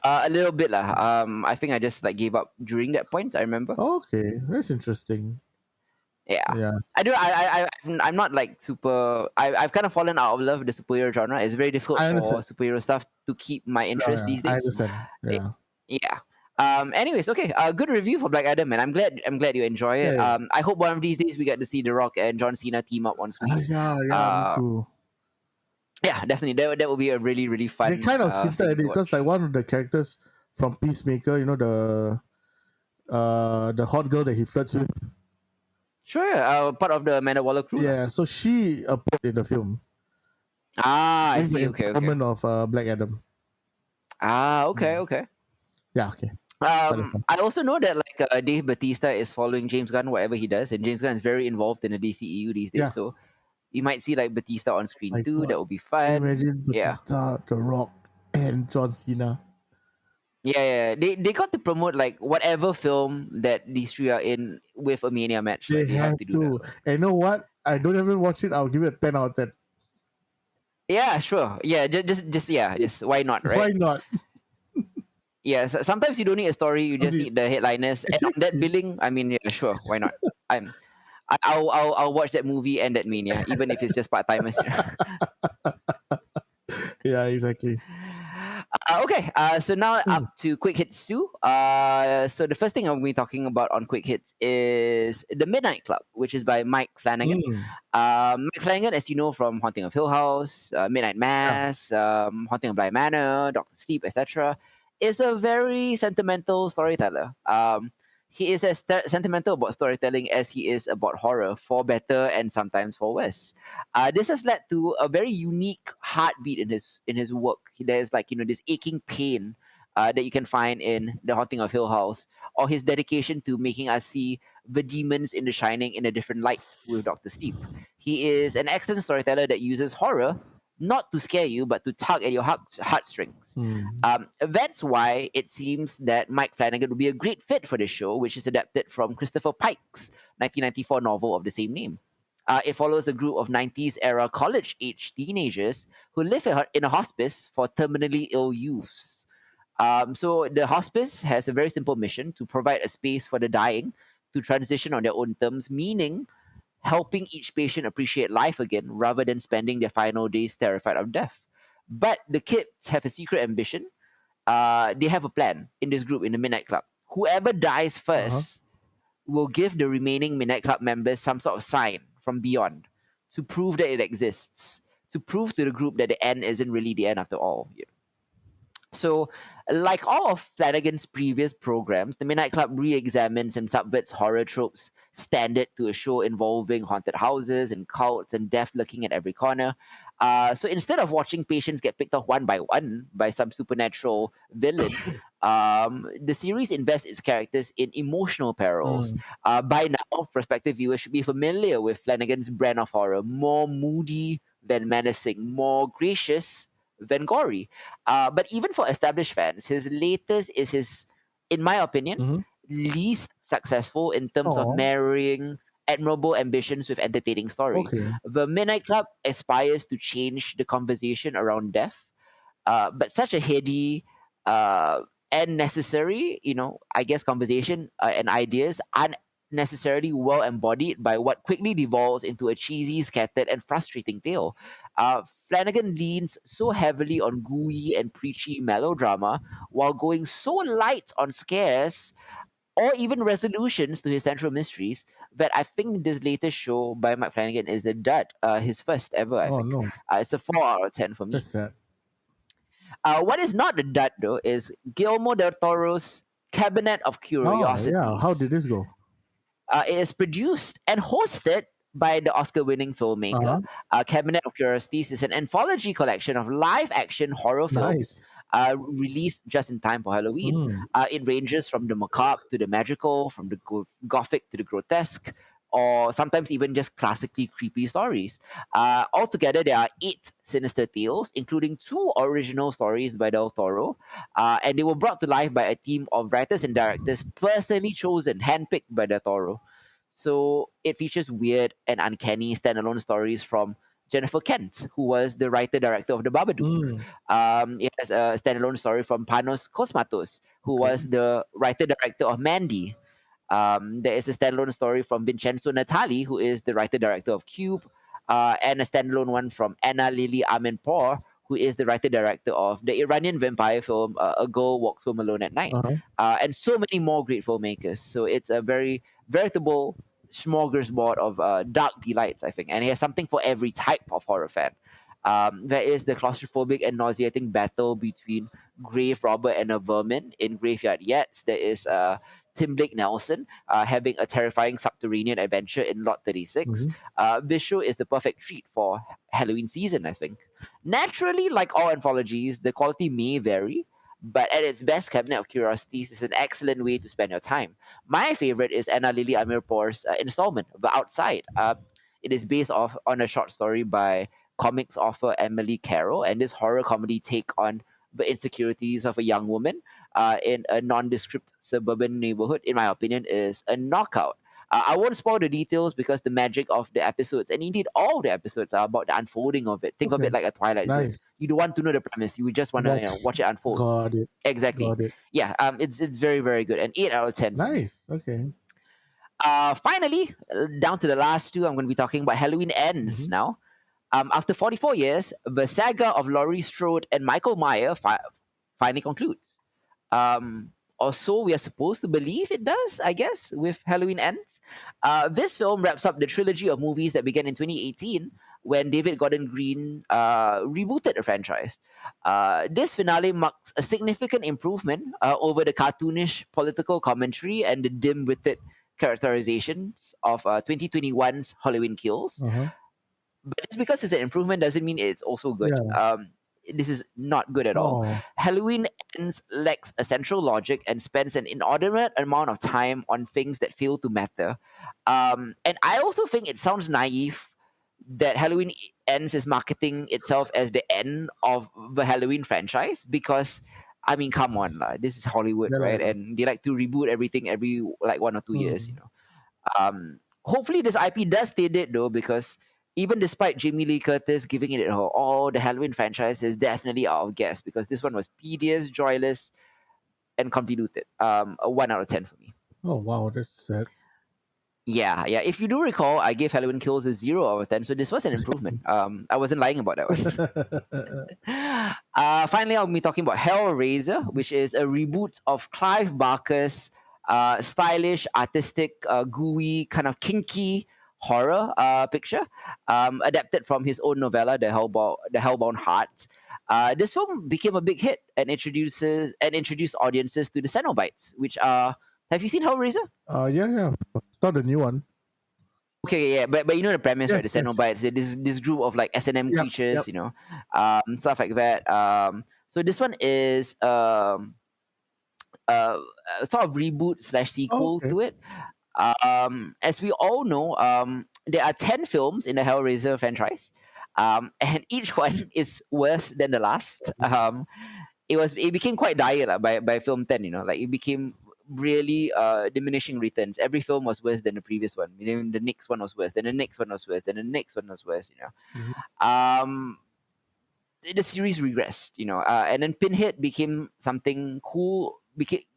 A little bit lah. I think I just like gave up during that point. I remember. Okay, that's interesting. Yeah. I'm not like super. I've kind of fallen out of love with the superhero genre. It's very difficult for superhero stuff to keep my interest these days. I understand. Yeah. Anyways, okay. Good review for Black Adam, and I'm glad you enjoy it. Yeah. I hope one of these days we get to see The Rock and John Cena team up on screen. Me too. Yeah, definitely. That would be a really, really fun. They kind of hinted at it because like one of the characters from Peacemaker, the hot girl that he flirts with. Sure, part of the Amanda Waller crew. Yeah, so she appeared in the film. I see. Okay. Of Black Adam. Okay. Yeah, okay. I also know that like Dave Bautista is following James Gunn whatever he does, and James Gunn is very involved in the DCEU these days. So you might see like Bautista on screen too. That would be fun. Imagine Bautista, The Rock, and John Cena. Yeah. They got to promote like whatever film that these three are in with a Mania match. They have to do that. And you know what? I don't even watch it. I'll give it a 10 out of 10. Yeah, sure. Yeah, just why not, right? Why not? Yeah, sometimes you don't need a story. You just need the headliners. And on that billing, I mean, yeah, sure, why not? I'll watch that movie and that Mania, even if it's just part timers. Yeah, exactly. Okay, so now up to Quick Hits 2. So the first thing I'm going to be talking about on Quick Hits is The Midnight Club, which is by Mike Flanagan. Mike Flanagan, as you know from Haunting of Hill House, Midnight Mass, Haunting of Bly Manor, Doctor Sleep, etc., is a very sentimental storyteller. He is as sentimental about storytelling as he is about horror, for better and sometimes for worse. This has led to a very unique heartbeat in his work. There's like this aching pain that you can find in The Haunting of Hill House, or his dedication to making us see the demons in The Shining in a different light with Doctor Sleep. He is an excellent storyteller that uses horror not to scare you, but to tug at your heartstrings. That's why it seems that Mike Flanagan would be a great fit for this show, which is adapted from Christopher Pike's 1994 novel of the same name. It follows a group of 90s-era college-age teenagers who live in a hospice for terminally ill youths. So the hospice has a very simple mission to provide a space for the dying to transition on their own terms, meaning helping each patient appreciate life again rather than spending their final days terrified of death. But the kids have a secret ambition. They have a plan in this group in the Midnight Club. Whoever dies Uh huh. first will give the remaining Midnight Club members some sort of sign from beyond to prove that it exists, to prove to the group that the end isn't really the end after all. So, like all of Flanagan's previous programs, the Midnight Club re-examines and subverts horror tropes standard to a show involving haunted houses and cults and death lurking at every corner. So instead of watching patients get picked off one by some supernatural villain, the series invests its characters in emotional perils. Mm. By now, prospective viewers should be familiar with Flanagan's brand of horror, more moody than menacing, more gracious than gory. But even for established fans, his latest is his, in my opinion, Mm-hmm. least successful in terms of Oh. marrying admirable ambitions with entertaining story. Okay. The Midnight Club aspires to change the conversation around death, but such a heady uh, and necessary, I guess, conversation and ideas aren't necessarily well embodied by what quickly devolves into a cheesy, scattered, and frustrating tale. Flanagan leans so heavily on gooey and preachy melodrama while going so light on scares or even resolutions to his central mysteries that I think this latest show by Mike Flanagan is a dud. His first ever, I Oh think. no, It's a 4 out of 10 for me. that's sad. What is not a dud though is Guillermo del Toro's Cabinet of Oh yeah, how did Curiosities. this go? It is produced and hosted by the Oscar-winning Uh filmmaker. huh. Cabinet of Curiosities is an anthology collection of live-action horror films Nice. released just in time for Halloween. Mm. It ranges from the macabre to the magical, from the gothic to the grotesque, or sometimes even just classically creepy stories. Altogether, there are 8 sinister tales, including 2 original stories by Del Toro, and they were brought to life by a team of writers and directors personally chosen, handpicked by Del Toro. So it features weird and uncanny standalone stories from Jennifer Kent, who was the writer director of The Babadook. Mm. It has a standalone story from Panos Cosmatos, who Okay. was the writer director of Mandy. There is a standalone story from Vincenzo Natali, who is the writer director of Cube, and a standalone one from Anna Lily Amirpour, who is the writer director of the Iranian vampire film A Girl Walks Home Alone at Night, Uh huh. and so many more great filmmakers. So it's a very veritable smorgasbord of dark delights, I think, and it has something for every type of horror fan. There is the claustrophobic and nauseating battle between grave robber and a vermin in Graveyard Yet. There is Tim Blake Nelson having a terrifying subterranean adventure in Lot 36. Mm-hmm. This show is the perfect treat for Halloween season, I think. Naturally, like all anthologies, the quality may vary, but at its best, Cabinet of Curiosities is an excellent way to spend your time. My favorite is Anna Lily Amirpour's installment, The Outside. It is based off on a short story by comics author Emily Carroll, and this horror comedy take on the insecurities of a young woman in a nondescript suburban neighborhood, in my opinion, is a knockout. I won't spoil the details because the magic of the episodes, and indeed all the episodes, are about the unfolding of it. Think of it Okay. like a Twilight Zone. Nice. You don't want to know the premise; you just want to Watch. watch it unfold. Got it. Exactly. Got it. Yeah. It's very very good. An 8 out of 10 for me. Nice. Okay. Finally, down to the last two. I'm going to be talking about Halloween Ends Mm-hmm. now. After 44 years, the saga of Laurie Strode and Michael Meyer finally concludes. Or so we are supposed to believe it does, I guess, with Halloween Ends. This film wraps up the trilogy of movies that began in 2018 when David Gordon Green rebooted the franchise. This finale marks a significant improvement over the cartoonish political commentary and the dim-witted characterizations of 2021's Halloween Kills. Uh huh. But just because it's an improvement doesn't mean it's also good. Yeah. This is not good at all. Oh. Halloween Ends lacks a central logic and spends an inordinate amount of time on things that fail to matter. And I also think it sounds naive that Halloween Ends is marketing itself as the end of the Halloween franchise because. I mean, come on, lah. This is Hollywood, Yeah. right? Lah. And they like to reboot everything every like 1 or 2 years. Mm. Hopefully this IP does stay dead though, because even despite Jamie Lee Curtis giving it her all, the Halloween franchise is definitely out of gas because this one was tedious, joyless, and convoluted. A 1 out of 10 for me. Oh wow, that's sad. Yeah, yeah. If you do recall, I gave Halloween Kills a 0 out of 10, so this was an improvement. I wasn't lying about that one. Finally, I'll be talking about Hellraiser, which is a reboot of Clive Barker's stylish, artistic, gooey, kind of kinky horror picture, adapted from his own novella, The Hellbound Heart. This film became a big hit and introduced audiences to the Cenobites, which are. Have you seen Hellraiser? Yeah. It's not the new one. Okay, yeah, but you know the premise, right? The Yes, yes. Cenobites, this group of like S&M Yep, creatures, yep. stuff like that. So this one is a sort of reboot slash Oh, sequel okay. to it. As we all know, there are 10 films in the Hellraiser franchise, and each one is worse than the last. It became quite dire lah, by film 10. Like it became really diminishing returns. Every film was worse than the previous one. The next one was worse. Then the next one was worse. Then the next one was worse. Mhm. The series regressed, and then Pinhead became something cool.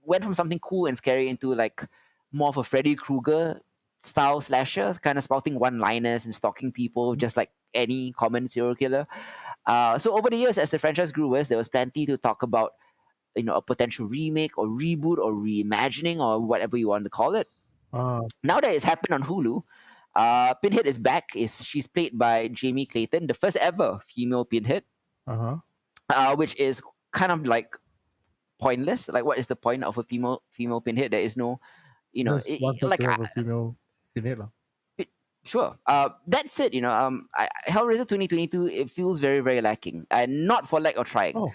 Went from something cool and scary into like more of a Freddy Krueger style slasher, kind of spouting one-liners and stalking people just like any common serial killer. So over the years, as the franchise grew worse, there was plenty to talk about. A potential remake or reboot or reimagining or whatever you want to call it. Ah, Now that it's happened on Hulu, Pinhead is back. She's played by Jamie Clayton, the first ever female Pinhead, uh-huh. which is kind of like pointless. Like, what is the point of a female Pinhead? There is no, Just wanted like to have a female in it. sure. That's it. Hellraiser 2022, it feels very, very lacking, and not for lack of trying. Oh,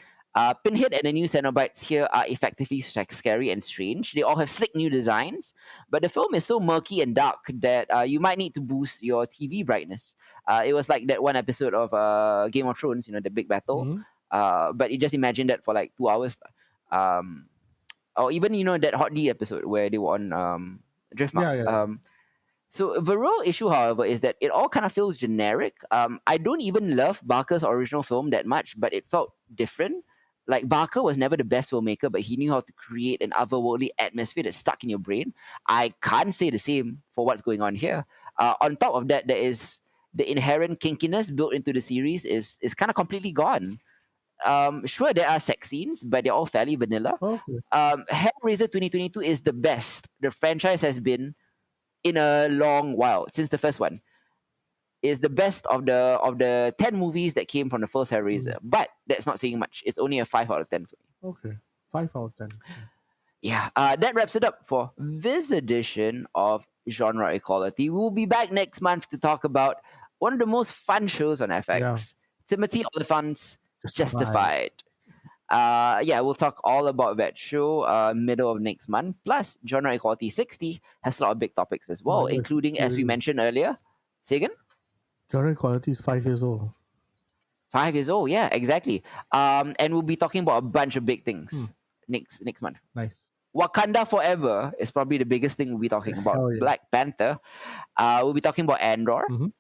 Pinhead and the new Cenobites here are effectively scary and strange. They all have slick new designs, but the film is so murky and dark that you might need to boost your TV brightness. It was like that one episode of Game of Thrones, the big battle. mhm. But you just imagine that for like 2 hours. Um, or even, that Hot D episode where they were on Driftmark. Yeah. So the real issue, however, is that it all kind of feels generic. I don't even love Barker's original film that much, but it felt different. Like Barker was never the best filmmaker, but he knew how to create an otherworldly atmosphere that stuck in your brain. I can't say the same for what's going on here. On top of that, there is the inherent kinkiness built into the series is kind of completely gone. Sure, there are sex scenes, but they're all fairly vanilla. Okay. Hellraiser 2022 is the best the franchise has been in a long while since the first one. Is the best of the 10 movies that came from the first Hellraiser, but that's not saying much. It's only a 5 out of 10 for me. Okay. 5 out of 10. Yeah, that wraps it up for this edition of Genre Equality. We'll be back next month to talk about one of the most fun shows on FX, Timothy Olyphant's Justified. Yeah, we'll talk all about that show middle of next month. Plus, Genre Equality 60 has a lot of big topics as well, including, as we mentioned earlier, say again? Genre Equality is 5 years old. 5 years old, yeah, exactly. And we'll be talking about a bunch of big things next month. Nice. Wakanda Forever is probably the biggest thing we'll be talking about. Hell yeah. Black Panther. We'll be talking about Andor. Mhm.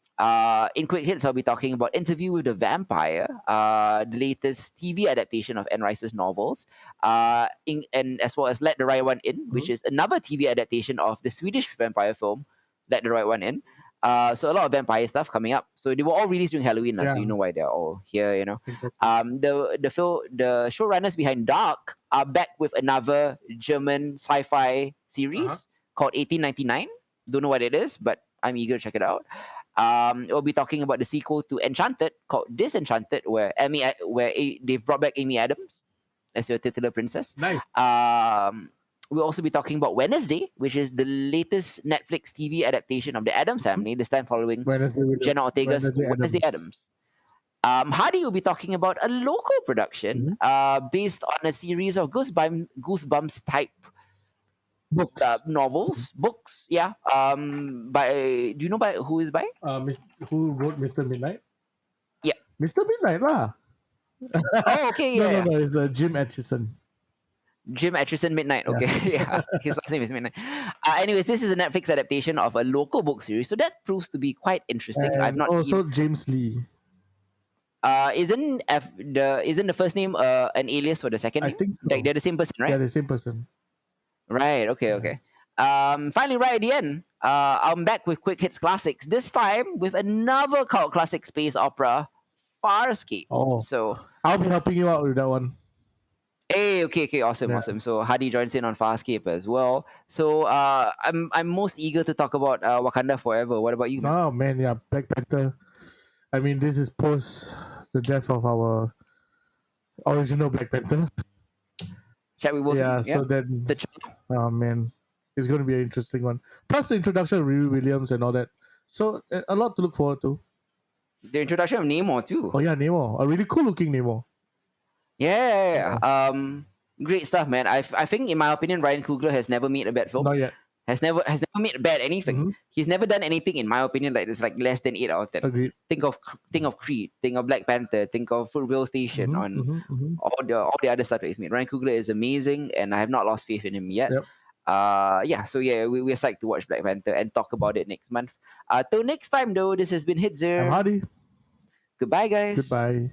In quick hits, I'll be talking about Interview with the Vampire, the latest TV adaptation of Anne Rice's novels, and as well as Let the Right One In, which is another TV adaptation of the Swedish vampire film Let the Right One In. So a lot of vampire stuff coming up. So they were all released during Halloween, so you know why they're all here. Exactly. The showrunners behind Dark are back with another German sci-fi series called 1899. Don't know what it is, but I'm eager to check it out. We'll be talking about the sequel to Enchanted called Disenchanted, where they've brought back Amy Adams as your titular princess. Nice. We'll also be talking about Wednesday, which is the latest Netflix TV adaptation of the Addams Family, this time following Jenna Ortega's Wednesday Addams. Hardy will be talking about a local production based on a series of Goosebumps type Books. books. Yeah. Do you know by who is by? Who wrote Mr. Midnight? Yeah. Mr. Midnight lah. Oh, okay. Yeah. No, it's Jim Atchison. Jim Atchison Midnight. Okay, yeah. His last name is Midnight. Anyways, this is a Netflix adaptation of a local book series, so that proves to be quite interesting. And I've not also seen. James Lee. Isn't the first name an alias for the second I name? think so. Like they're the same person, right? Yeah, the same person. Right. Okay. Finally, right at the end, I'm back with quick hits classics. This time with another cult classic space opera, Farscape. Oh, So, I'll be helping you out with that one. hey, okay, awesome, Yeah. awesome. So Hadi joins in on Farscape as well. So, I'm most eager to talk about Wakanda Forever. What about you, man? Oh man, yeah, Black Panther. I mean, this is post the death of our original Black Panther. Chadwick Boseman, Yeah, yeah. so then, The ch- oh man, it's going to be an interesting one. Plus the introduction of Riri Williams and all that. So a lot to look forward to. the introduction of Namor too. Oh yeah, Nemo, a really cool looking Nemo. Yeah. Great stuff, man. I think, in my opinion, Ryan Coogler has never made a bad film. Not yet. Has never made a bad anything. Mm-hmm. He's never done anything, in my opinion, like it's like less than 8 out of 10. Agreed. Think of Creed, think of Black Panther, think of Fruitvale Station, Mm-hmm, on mm-hmm, mm-hmm. all the other stuff that he's made. Ryan Coogler is amazing, and I have not lost faith in him yet. Yep. Yeah. So yeah, we're psyched to watch Black Panther and talk about it next month. Till next time, though, this has been I'm Hitzer. Hardy. Goodbye, guys. Goodbye.